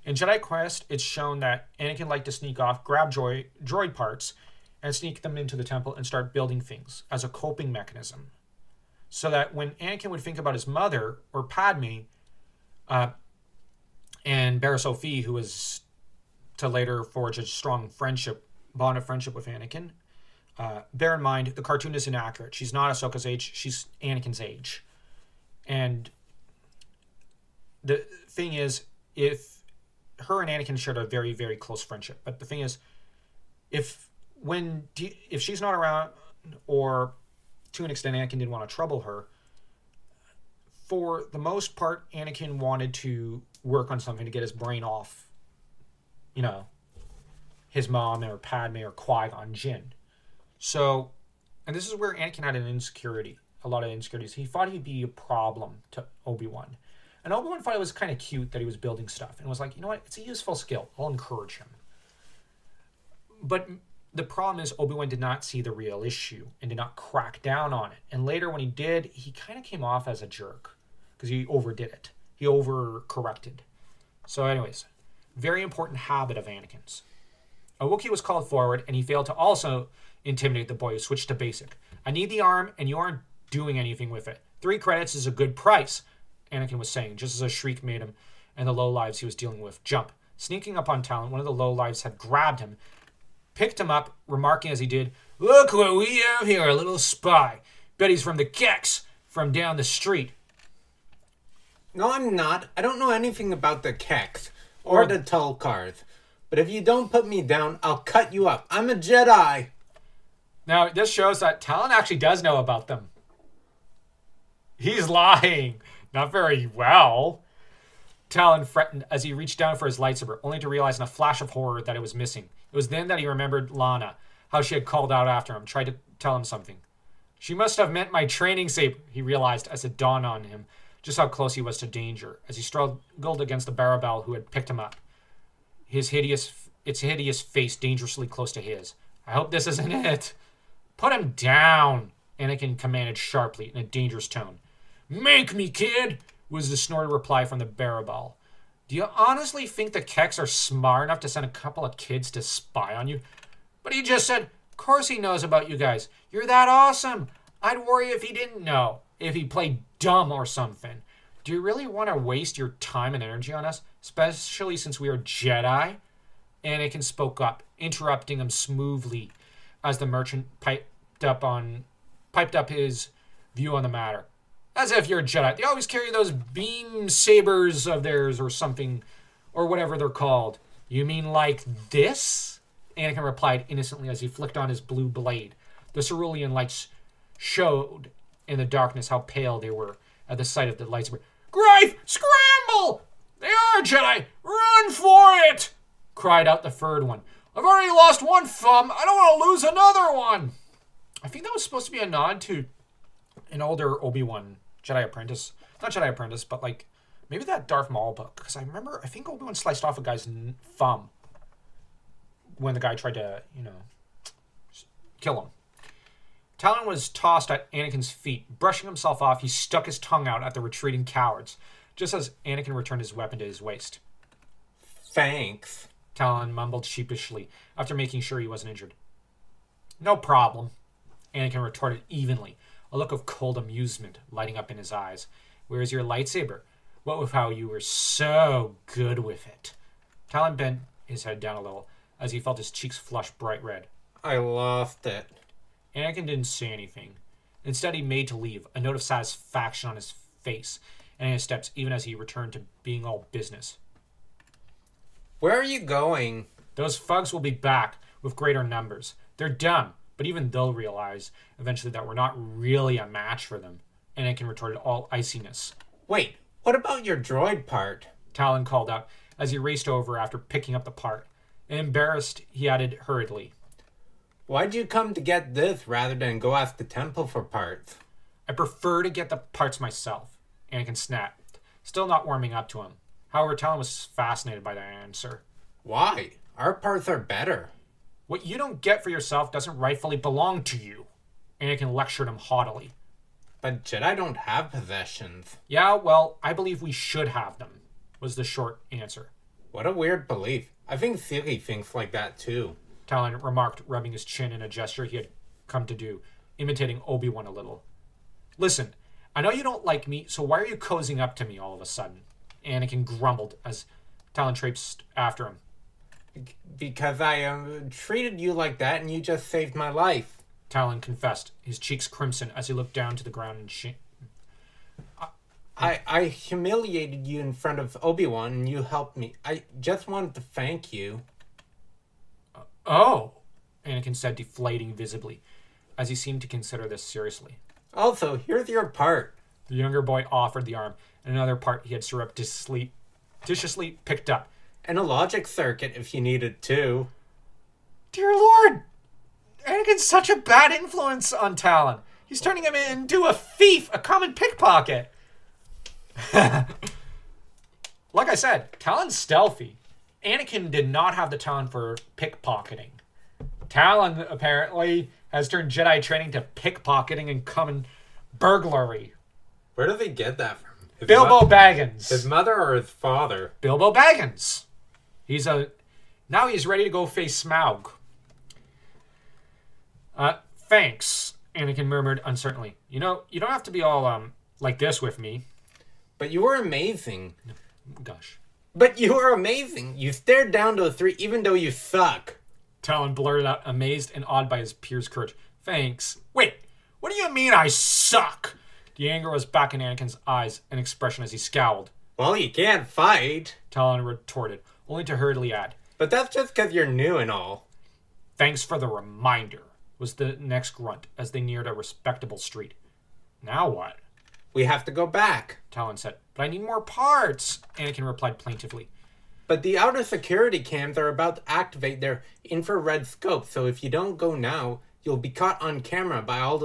Speaker 1: In Jedi Quest, it's shown that Anakin liked to sneak off, grab droid parts, and sneak them into the temple and start building things as a coping mechanism. So that when Anakin would think about his mother, or Padme, and Barra Sophie, who was to later forge a strong bond of friendship with Anakin, bear in mind, the cartoon is inaccurate. She's not Ahsoka's age, she's Anakin's age. And the thing is, if her and Anakin shared a very, very close friendship. But the thing is, if she's not around, or to an extent Anakin didn't want to trouble her, for the most part, Anakin wanted to work on something to get his brain off, his mom or Padme or Qui-Gon Jinn. So, and this is where Anakin had a lot of insecurities. He thought he'd be a problem to Obi-Wan. And Obi-Wan thought it was kind of cute that he was building stuff. And was like, you know what? It's a useful skill. I'll encourage him. But the problem is Obi-Wan did not see the real issue and did not crack down on it. And later when he did, he kind of came off as a jerk. Because he overdid it. He overcorrected. So anyways, very important habit of Anakin's. A Wookiee was called forward, and he failed to also intimidate the boy who switched to basic. I need the arm, and you aren't doing anything with it. 3 credits is a good price, Anakin was saying, just as a shriek made him and the lowlives he was dealing with jump. Sneaking up on Talon, one of the lowlives had grabbed him, picked him up, remarking as he did, "Look what we have here, a little spy. Bet he's from the Kex, from down the street."
Speaker 2: No, I'm not. I don't know anything about the Kex or the Tulkars. But if you don't put me down, I'll cut you up. I'm a Jedi.
Speaker 1: Now, this shows that Talon actually does know about them. He's lying. Not very well. Talon threatened as he reached down for his lightsaber, only to realize in a flash of horror that it was missing. It was then that he remembered Lana, how she had called out after him, tried to tell him something. She must have meant my training saber, he realized as it dawned on him just how close he was to danger, as he struggled against the Barabel who had picked him up. Its hideous face dangerously close to his. I hope this isn't it. Put him down, Anakin commanded sharply in a dangerous tone. Make me, kid, was the snorted reply from the Barabel. Do you honestly think the Kex are smart enough to send a couple of kids to spy on you? But he just said, of course he knows about you guys. You're that awesome. I'd worry if he didn't know, if he played dumb or something. Do you really want to waste your time and energy on us, especially since we are Jedi? Anakin spoke up, interrupting him smoothly as the merchant piped up his view on the matter. As if you're a Jedi. They always carry those beam sabers of theirs or something, or whatever they're called. You mean like this? Anakin replied innocently as he flicked on his blue blade. The cerulean lights showed in the darkness how pale they were at the sight of the lightsaber. Greif! Scramble! They are Jedi! Run for it! Cried out the third one. I've already lost one thumb. I don't want to lose another one. I think that was supposed to be a nod to an older Obi-Wan Jedi Apprentice. Not Jedi Apprentice, but like maybe that Darth Maul book. Because I think Obi-Wan sliced off a guy's thumb when the guy tried to, kill him. Talon was tossed at Anakin's feet. Brushing himself off, he stuck his tongue out at the retreating cowards, just as Anakin returned his weapon to his waist.
Speaker 2: Thanks,
Speaker 1: Talon mumbled sheepishly, after making sure he wasn't injured. No problem, Anakin retorted evenly, a look of cold amusement lighting up in his eyes. Where's your lightsaber? What with how you were so good with it? Talon bent his head down a little, as he felt his cheeks flush bright red.
Speaker 2: I lost it.
Speaker 1: Anakin didn't say anything. Instead, he made to leave, a note of satisfaction on his face and in his steps, even as he returned to being all business.
Speaker 2: Where are you going?
Speaker 1: Those thugs will be back with greater numbers. They're dumb, but even they'll realize eventually that we're not really a match for them. Anakin retorted, all iciness.
Speaker 2: Wait, what about your droid part?
Speaker 1: Talon called out as he raced over after picking up the part. And embarrassed, he added hurriedly,
Speaker 2: Why'd you come to get this rather than go ask the temple for parts?
Speaker 1: I prefer to get the parts myself, Anakin snapped, still not warming up to him. However, Talon was fascinated by that answer.
Speaker 2: Why? Our parts are better.
Speaker 1: What you don't get for yourself doesn't rightfully belong to you. Anakin lectured him haughtily.
Speaker 2: But Jedi don't have possessions.
Speaker 1: Yeah, well, I believe we should have them, was the short answer.
Speaker 2: What a weird belief. I think Siri thinks like that too.
Speaker 1: Talon remarked, rubbing his chin in a gesture he had come to do, imitating Obi-Wan a little. Listen, I know you don't like me, so why are you cozying up to me all of a sudden? Anakin grumbled as Talon traipsed after him.
Speaker 2: Because I treated you like that and you just saved my life.
Speaker 1: Talon confessed, his cheeks crimson as he looked down to the ground in shame.
Speaker 2: I humiliated you in front of Obi-Wan and you helped me. I just wanted to thank you.
Speaker 1: Oh, Anakin said, deflating visibly, as he seemed to consider this seriously.
Speaker 2: Also, here's your part.
Speaker 1: The younger boy offered the arm, and another part he had surreptitiously picked up.
Speaker 2: And a logic circuit if you needed to.
Speaker 1: Dear Lord! Anakin's such a bad influence on Talon. He's turning him into a thief, a common pickpocket. Like I said, Talon's stealthy. Anakin did not have the talent for pickpocketing. Talon, apparently, has turned Jedi training to pickpocketing and common burglary.
Speaker 2: Where did they get that from?
Speaker 1: Bilbo Baggins.
Speaker 2: His mother or his father?
Speaker 1: Bilbo Baggins. Now he's ready to go face Smaug. Thanks, Anakin murmured uncertainly. You know, you don't have to be all, like this with me.
Speaker 2: But you were amazing.
Speaker 1: Gosh.
Speaker 2: But you were amazing. You stared down to a 3 even though you suck.
Speaker 1: Talon blurted out, amazed and awed by his peer's courage. Thanks. Wait, what do you mean I suck? The anger was back in Anakin's eyes, an expression as he scowled.
Speaker 2: Well, you can't fight,
Speaker 1: Talon retorted, only to hurriedly add.
Speaker 2: But that's just because you're new and all.
Speaker 1: Thanks for the reminder, was the next grunt as they neared a respectable street. Now what?
Speaker 2: We have to go back,
Speaker 1: Talon said. But I need more parts, Anakin replied plaintively.
Speaker 2: But the outer security cams are about to activate their infrared scope, so if you don't go now, you'll be caught on camera by all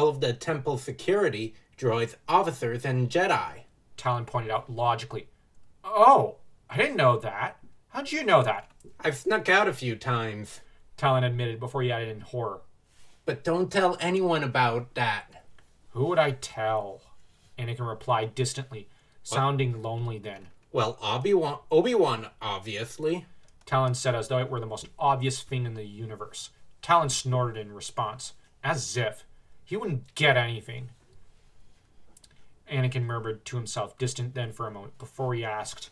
Speaker 2: of the temple security, droids, officers, and Jedi.
Speaker 1: Talon pointed out logically. Oh, I didn't know that. How'd you know that?
Speaker 2: I've snuck out a few times,
Speaker 1: Talon admitted before he added in horror.
Speaker 2: But don't tell anyone about that.
Speaker 1: Who would I tell? Anakin replied distantly, sounding lonely then.
Speaker 2: Well, Obi-Wan, obviously.
Speaker 1: Talon said as though it were the most obvious thing in the universe. Talon snorted in response, as if he wouldn't get anything. Anakin murmured to himself, distant then for a moment, before he asked,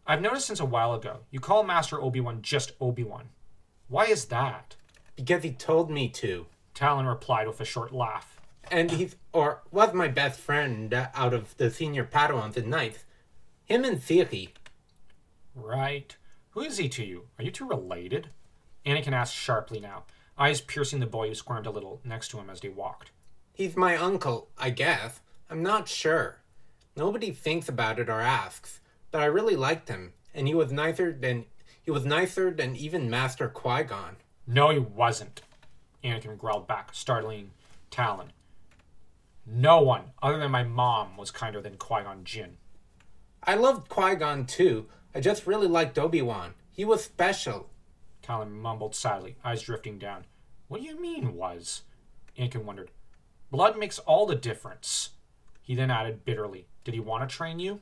Speaker 1: I've noticed since a while ago, you call Master Obi-Wan just Obi-Wan. Why is that?
Speaker 2: Because he told me to.
Speaker 1: Talon replied with a short laugh.
Speaker 2: And was my best friend out of the senior Padawans and Knights. Him and Siri.
Speaker 1: Right. Who is he to you? Are you two related? Anakin asked sharply now, eyes piercing the boy who squirmed a little next to him as they walked.
Speaker 2: He's my uncle, I guess. I'm not sure. Nobody thinks about it or asks, but I really liked him, and he was nicer than even Master Qui-Gon.
Speaker 1: No, he wasn't, Anakin growled back, startling Talon. No one, other than my mom, was kinder than Qui-Gon Jinn.
Speaker 2: I loved Qui-Gon too. I just really liked Obi-Wan. He was special.
Speaker 1: Talon mumbled sadly, eyes drifting down. What do you mean, was? Anakin wondered. Blood makes all the difference. He then added bitterly, did he want to train you?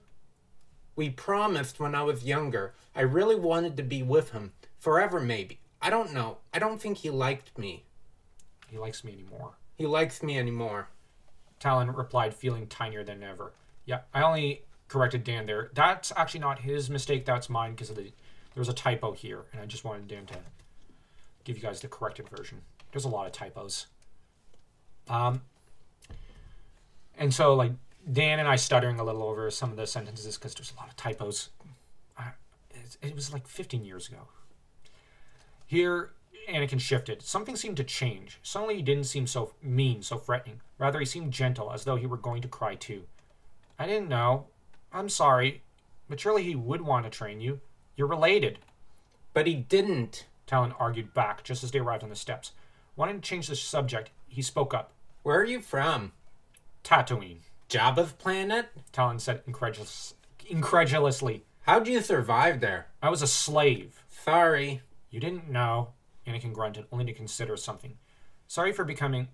Speaker 2: We promised when I was younger. I really wanted to be with him. Forever, maybe. I don't know. I don't think he liked me.
Speaker 1: He likes me anymore.
Speaker 2: He likes me anymore.
Speaker 1: Talon replied, feeling tinier than ever. Yeah, I only corrected Dan there. That's actually not his mistake. That's mine because there was a typo here. And I just wanted Dan to give you guys the corrected version. There's a lot of typos. And so, like, Dan and I stuttering a little over some of the sentences because there's a lot of typos. It was like 15 years ago. Here, Anakin shifted. Something seemed to change. Suddenly he didn't seem so mean, so threatening. Rather, he seemed gentle, as though he were going to cry too. I didn't know. I'm sorry. But surely he would want to train you. You're related.
Speaker 2: But he didn't,
Speaker 1: Talon argued back, just as they arrived on the steps. Wanting to change the subject, he spoke up.
Speaker 2: Where are you from?
Speaker 1: Tatooine.
Speaker 2: Jabba's planet?
Speaker 1: Talon said incredulously.
Speaker 2: How'd you survive there?
Speaker 1: I was a slave.
Speaker 2: Sorry.
Speaker 1: You didn't know. Anakin grunted, only to consider something. Sorry for getting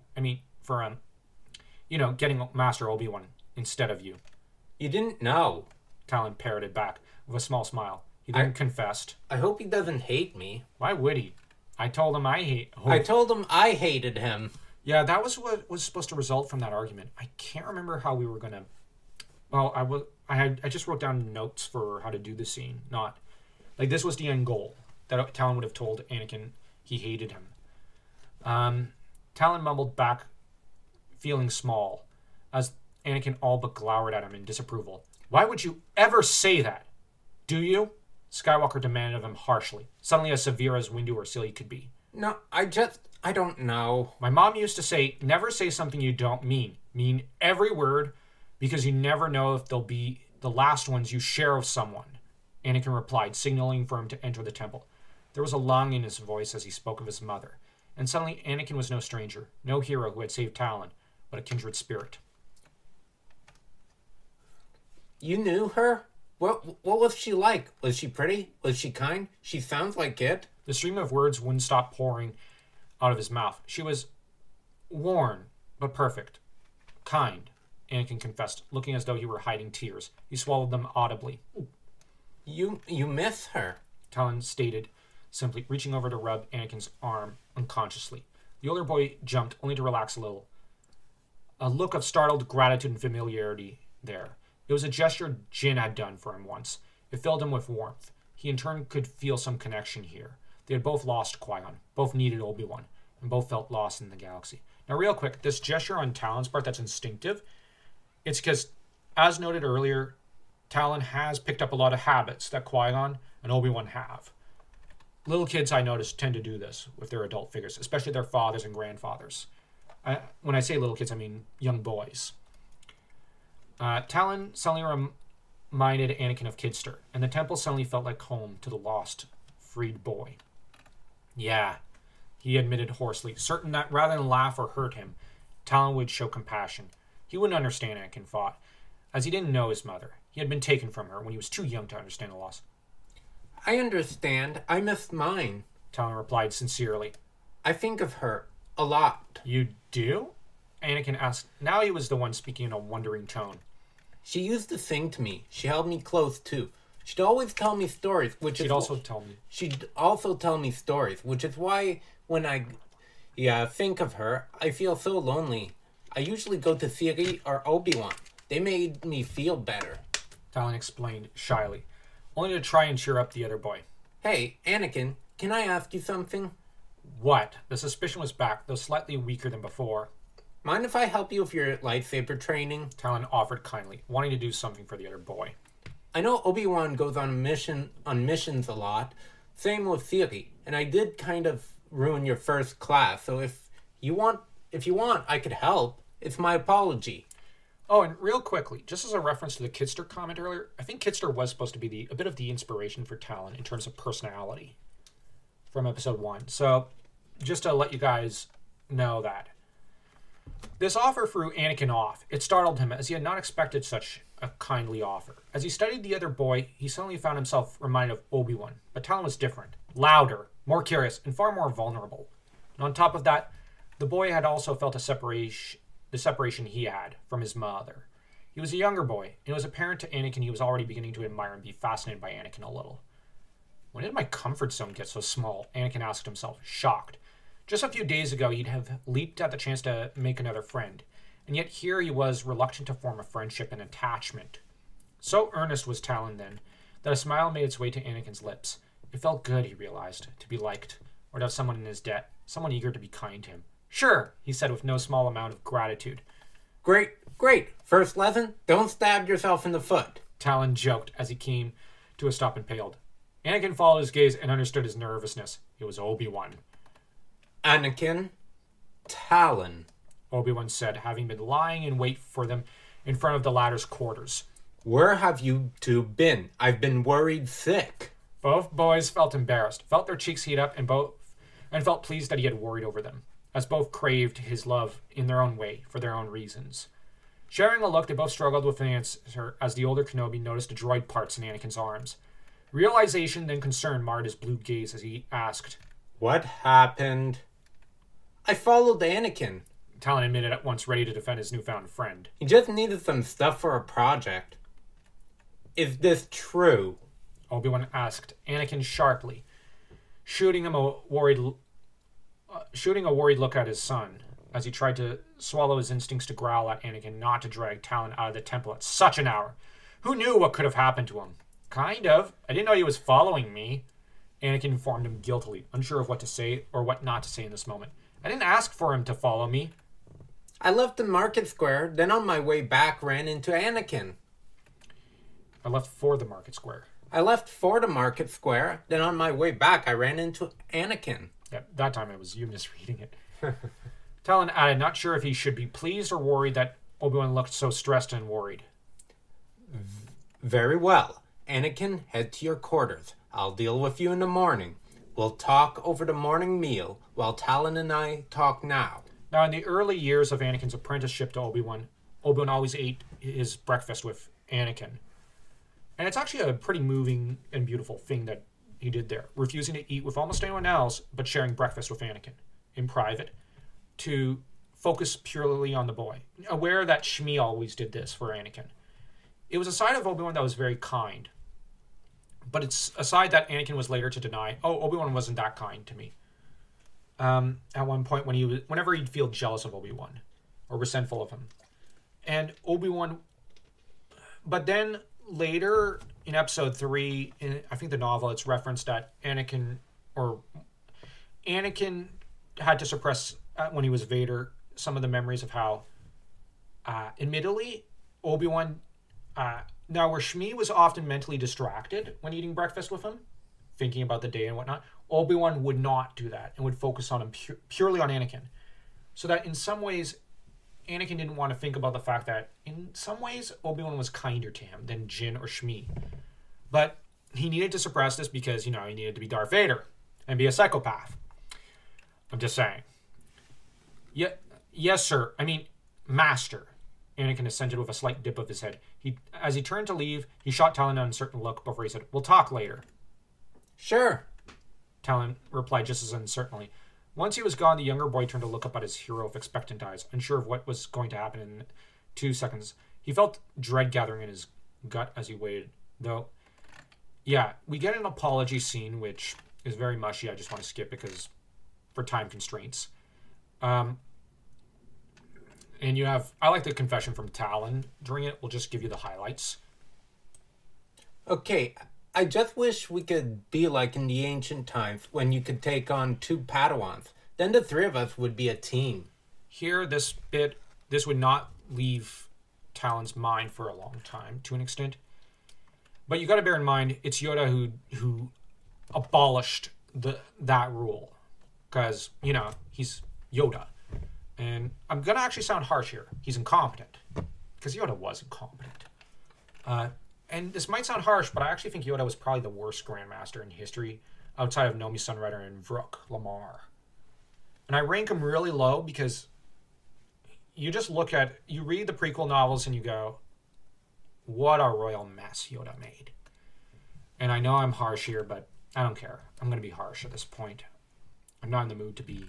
Speaker 1: Master Obi-Wan instead of you.
Speaker 2: You didn't know.
Speaker 1: Talon parroted back with a small smile. He then confessed.
Speaker 2: I hope he doesn't hate me.
Speaker 1: Why would he? I told him I
Speaker 2: hated him.
Speaker 1: Yeah, that was what was supposed to result from that argument. I can't remember how we were going to... Well, I just wrote down notes for how to do the scene. Not... Like, this was the end goal. That Talon would have told Anakin he hated him. Talon mumbled back, feeling small, as Anakin all but glowered at him in disapproval. Why would you ever say that? Do you? Skywalker demanded of him harshly, suddenly as severe as Windu or Celia could be.
Speaker 2: No, I don't know.
Speaker 1: My mom used to say, never say something you don't mean. Mean every word, because you never know if they'll be the last ones you share with someone. Anakin replied, signaling for him to enter the temple. There was a longing in his voice as he spoke of his mother. And suddenly, Anakin was no stranger, no hero who had saved Talon, but a kindred spirit.
Speaker 2: You knew her? What was she like? Was she pretty? Was she kind? She sounds like it.
Speaker 1: The stream of words wouldn't stop pouring out of his mouth. She was worn, but perfect. Kind, Anakin confessed, looking as though he were hiding tears. He swallowed them audibly.
Speaker 2: You miss her,
Speaker 1: Talon stated, simply reaching over to rub Anakin's arm unconsciously. The older boy jumped, only to relax a little. A look of startled gratitude and familiarity there. It was a gesture Jin had done for him once. It filled him with warmth. He in turn could feel some connection here. They had both lost Qui-Gon, both needed Obi-Wan, and both felt lost in the galaxy. Now, real quick, this gesture on Talon's part that's instinctive, it's because, as noted earlier, Talon has picked up a lot of habits that Qui-Gon and Obi-Wan have. Little kids, I notice, tend to do this with their adult figures, especially their fathers and grandfathers. When I say little kids, I mean young boys. Talon suddenly reminded Anakin of Kidster, and the temple suddenly felt like home to the lost, freed boy. Yeah, he admitted hoarsely, certain that rather than laugh or hurt him, Talon would show compassion. He wouldn't understand, Anakin thought, as he didn't know his mother. He had been taken from her when he was too young to understand the loss.
Speaker 2: I understand. I miss mine,
Speaker 1: Talon replied sincerely.
Speaker 2: I think of her a lot.
Speaker 1: You do? Anakin asked. Now he was the one speaking in a wondering tone.
Speaker 2: She used to sing to me. She held me close, too. She'd always tell me stories, She'd also tell me stories, which is why when I think of her, I feel so lonely. I usually go to Siri or Obi-Wan. They made me feel better,
Speaker 1: Talon explained shyly, only to try and cheer up the other boy.
Speaker 2: Hey, Anakin, can I ask you something?
Speaker 1: What? The suspicion was back, though slightly weaker than before.
Speaker 2: Mind if I help you with your lightsaber training?
Speaker 1: Talon offered kindly, wanting to do something for the other boy.
Speaker 2: I know Obi-Wan goes on missions a lot. Same with Siri, and I did kind of ruin your first class, so if you want, I could help. It's my apology.
Speaker 1: Oh, and real quickly, just as a reference to the Kidster comment earlier, I think Kidster was supposed to be a bit of the inspiration for Talon in terms of personality from episode 1. So, just to let you guys know that. This offer threw Anakin off. It startled him, as he had not expected such a kindly offer. As he studied the other boy, he suddenly found himself reminded of Obi-Wan. But Talon was different, louder, more curious, and far more vulnerable. And on top of that, the boy had also felt the separation he had from his mother. He was a younger boy, and it was apparent to Anakin he was already beginning to admire and be fascinated by Anakin a little. When did my comfort zone get so small? Anakin asked himself, shocked. Just a few days ago, he'd have leaped at the chance to make another friend, and yet here he was reluctant to form a friendship and attachment. So earnest was Talon then, that a smile made its way to Anakin's lips. It felt good, he realized, to be liked, or to have someone in his debt, someone eager to be kind to him. Sure, he said with no small amount of gratitude.
Speaker 2: Great. First lesson, don't stab yourself in the foot,
Speaker 1: Talon joked as he came to a stop and paled. Anakin followed his gaze and understood his nervousness. It was Obi-Wan.
Speaker 2: Anakin, Talon,
Speaker 1: Obi-Wan said, having been lying in wait for them in front of the latter's quarters.
Speaker 2: Where have you two been? I've been worried sick.
Speaker 1: Both boys felt embarrassed, felt their cheeks heat up, and felt pleased that he had worried over them, as both craved his love in their own way, for their own reasons. Sharing a look, they both struggled with an answer as the older Kenobi noticed the droid parts in Anakin's arms. Realization, then concern, marred his blue gaze as he asked,
Speaker 2: What happened? I followed Anakin.
Speaker 1: Talon admitted at once, ready to defend his newfound friend.
Speaker 2: He just needed some stuff for a project. Is this true?
Speaker 1: Obi-Wan asked Anakin sharply, shooting a worried look at his son as he tried to swallow his instincts to growl at Anakin not to drag Talon out of the temple at such an hour. Who knew what could have happened to him? Kind of. I didn't know he was following me. Anakin informed him guiltily, unsure of what to say or what not to say in this moment. I didn't ask for him to follow me.
Speaker 2: I left the market square, then on my way back ran into Anakin.
Speaker 1: I left for the market square.
Speaker 2: I left for the market square, then on my way back I ran into Anakin.
Speaker 1: Yeah, that time it was you misreading it. Talon added, not sure if he should be pleased or worried that Obi-Wan looked so stressed and worried.
Speaker 2: Very well. Anakin, head to your quarters. I'll deal with you in the morning. We'll talk over the morning meal while Talon and I talk now.
Speaker 1: Now, in the early years of Anakin's apprenticeship to Obi-Wan, Obi-Wan always ate his breakfast with Anakin. And it's actually a pretty moving and beautiful thing that he did there, refusing to eat with almost anyone else, but sharing breakfast with Anakin in private to focus purely on the boy, aware that Shmi always did this for Anakin. It was a side of Obi-Wan that was very kind, but it's a side that Anakin was later to deny. Oh, Obi-Wan wasn't that kind to me. At one point, whenever he'd feel jealous of Obi-Wan or resentful of him, and Obi-Wan. But then later in Episode 3, in I think the novel, it's referenced that Anakin had to suppress when he was Vader some of the memories of how, admittedly, Obi-Wan. Now, where Shmi was often mentally distracted when eating breakfast with him, thinking about the day and whatnot, Obi-Wan would not do that and would focus on him purely on Anakin. So that in some ways, Anakin didn't want to think about the fact that in some ways, Obi-Wan was kinder to him than Jin or Shmi. But he needed to suppress this because, he needed to be Darth Vader and be a psychopath. I'm just saying. Yeah, yes, sir. I mean, master. Anakin assented with a slight dip of his head. As he turned to leave, he shot Talon an uncertain look before he said, "We'll talk later."
Speaker 2: Sure.
Speaker 1: Talon replied just as uncertainly. Once he was gone, the younger boy turned to look up at his hero with expectant eyes, unsure of what was going to happen in 2 seconds. He felt dread gathering in his gut as he waited, though. Yeah, we get an apology scene, which is very mushy. I just want to skip because for time constraints. And I like the confession from Talon during it. We'll just give you the highlights.
Speaker 2: Okay, I just wish we could be like in the ancient times when you could take on 2 Padawans. Then the 3 of us would be a team.
Speaker 1: Here, this would not leave Talon's mind for a long time, to an extent. But you got to bear in mind, it's Yoda who abolished that rule. Because, he's Yoda. And I'm going to actually sound harsh here. He's incompetent. Because Yoda was incompetent. And this might sound harsh, but I actually think Yoda was probably the worst Grandmaster in history outside of Nomi Sunrider and Vrook Lamar. And I rank him really low because you read the prequel novels and you go, what a royal mess Yoda made. And I know I'm harsh here, but I don't care. I'm going to be harsh at this point. I'm not in the mood to be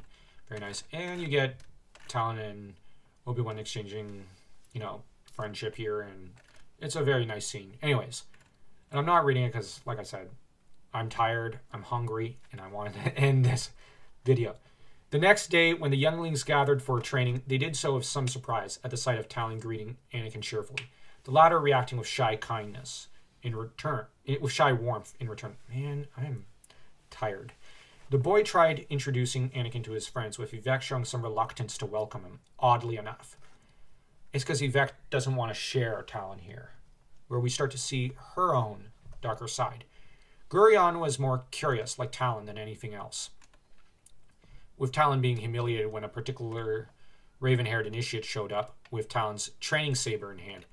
Speaker 1: very nice. And you get Talon and Obi-Wan exchanging, friendship here, and it's a very nice scene. Anyways, and I'm not reading it because, like I said, I'm tired, I'm hungry, and I wanted to end this video. The next day, when the younglings gathered for training, they did so with some surprise at the sight of Talon greeting Anakin cheerfully, the latter reacting with shy kindness in return, with shy warmth in return. Man, I'm tired. The boy tried introducing Anakin to his friends, with Yvette showing some reluctance to welcome him, oddly enough. It's because Yvette doesn't want to share Talon here, where we start to see her own darker side. Gurion was more curious, like Talon, than anything else, with Talon being humiliated when a particular raven-haired initiate showed up with Talon's training saber in hand.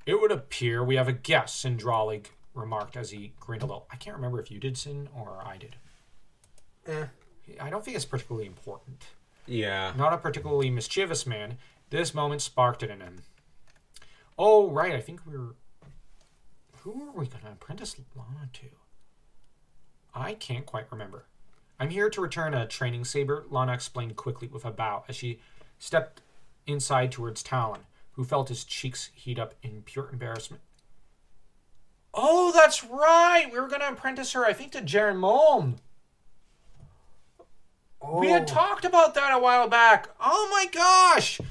Speaker 1: "It would appear we have a guest," Sindralig remarked as he grinned a little. I can't remember if you did, Sin, or I did. I don't think it's particularly important.
Speaker 2: Yeah.
Speaker 1: Not a particularly mischievous man. This moment sparked it in him. Oh, right. I think who are we going to apprentice Lana to? I can't quite remember. I'm here to return a training saber, Lana explained quickly with a bow as she stepped inside towards Talon, who felt his cheeks heat up in pure embarrassment. Oh, that's right! We were going to apprentice her, I think, to Jaren Mulm. Oh. We had talked about that a while back. Oh my gosh!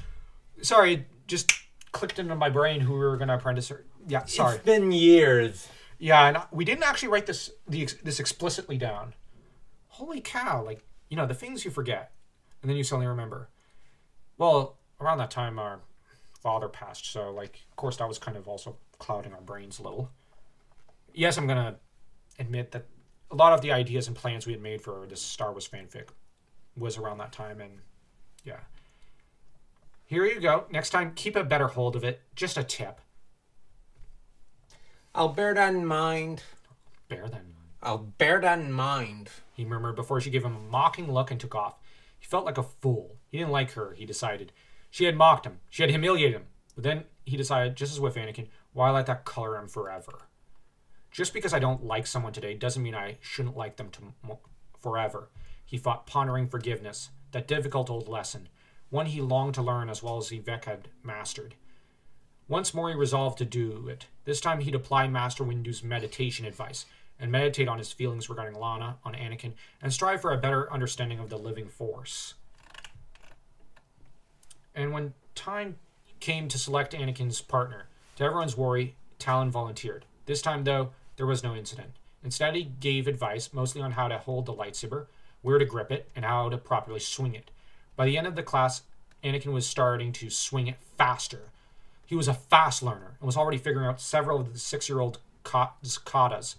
Speaker 1: Sorry, it just clicked into my brain who we were going to apprentice her. Yeah, sorry.
Speaker 2: It's been years.
Speaker 1: Yeah, and we didn't actually write this explicitly down. Holy cow, like, you know, the things you forget, and then you suddenly remember. Well, around that time, our father passed, so, like, of course, that was kind of also clouding our brains a little. Yes, I'm going to admit that a lot of the ideas and plans we had made for this Star Wars fanfic was around that time, and, yeah. Here you go. Next time, keep a better hold of it. Just a tip.
Speaker 2: I'll bear that in mind.
Speaker 1: Bear that in mind.
Speaker 2: I'll bear that in mind,
Speaker 1: he murmured before she gave him a mocking look and took off. He felt like a fool. He didn't like her, he decided. She had mocked him. She had humiliated him. But then he decided, just as with Anakin, why let that color him forever? Just because I don't like someone today doesn't mean I shouldn't like them forever. He thought, pondering forgiveness, that difficult old lesson, one he longed to learn as well as Yvek had mastered. Once more he resolved to do it. This time he'd apply Master Windu's meditation advice, and meditate on his feelings regarding Lana, on Anakin, and strive for a better understanding of the living force. And when time came to select Anakin's partner, to everyone's worry, Talon volunteered. This time, though, there was no incident. Instead, he gave advice, mostly on how to hold the lightsaber, where to grip it, and how to properly swing it. By the end of the class, Anakin was starting to swing it faster. He was a fast learner, and was already figuring out several of the 6-year-old katas,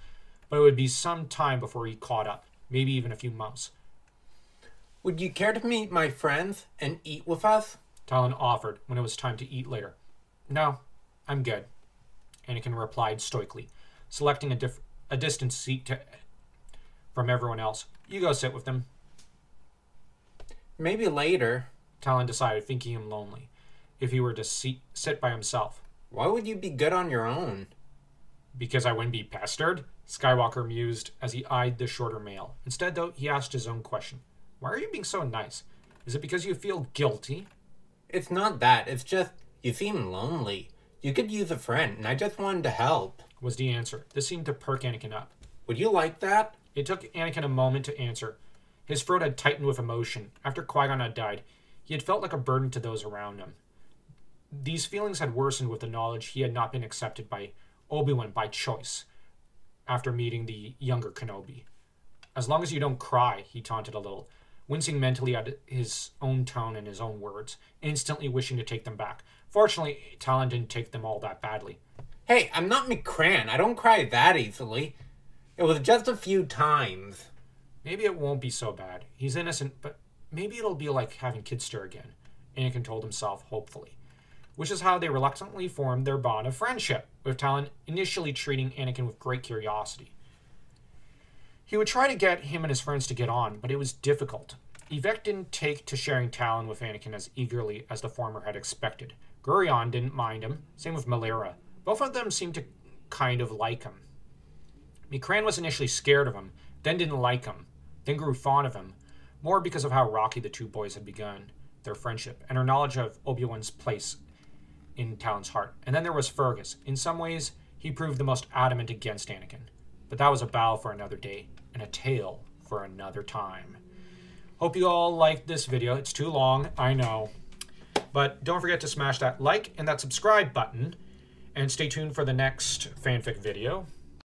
Speaker 1: but it would be some time before he caught up, maybe even a few months.
Speaker 2: Would you care to meet my friends and eat with us?
Speaker 1: Talon offered when it was time to eat later. No, I'm good, Anakin replied stoically, selecting a distant seat from everyone else. You go sit with them.
Speaker 2: Maybe later,
Speaker 1: Talon decided, thinking him lonely, if he were to sit by himself.
Speaker 2: Why would you be good on your own?
Speaker 1: Because I wouldn't be pestered, Skywalker mused as he eyed the shorter male. Instead, though, he asked his own question. Why are you being so nice? Is it because you feel guilty?
Speaker 2: It's not that. It's just, you seem lonely. You could use a friend, and I just wanted to help,
Speaker 1: was the answer. This seemed to perk Anakin up.
Speaker 2: Would you like that?
Speaker 1: It took Anakin a moment to answer. His throat had tightened with emotion. After Qui-Gon had died, he had felt like a burden to those around him. These feelings had worsened with the knowledge he had not been accepted by Obi-Wan by choice after meeting the younger Kenobi. As long as you don't cry, he taunted a little, wincing mentally at his own tone and his own words, instantly wishing to take them back. Fortunately, Talon didn't take them all that badly.
Speaker 2: Hey, I'm not McCran. I don't cry that easily. It was just a few times.
Speaker 1: Maybe it won't be so bad. He's innocent, but maybe it'll be like having kids stir again, Anakin told himself hopefully. Which is how they reluctantly formed their bond of friendship, with Talon initially treating Anakin with great curiosity. He would try to get him and his friends to get on, but it was difficult. Yvek didn't take to sharing Talon with Anakin as eagerly as the former had expected. Gurion didn't mind him, same with Malera. Both of them seemed to kind of like him. Mikran was initially scared of him, then didn't like him, then grew fond of him, more because of how rocky the two boys had begun their friendship, and her knowledge of Obi-Wan's place in Talon's heart. And then there was Fergus. In some ways, he proved the most adamant against Anakin. But that was a battle for another day, and a tale for another time. Hope you all liked this video. It's too long, I know. But don't forget to smash that like and that subscribe button, and stay tuned for the next fanfic video.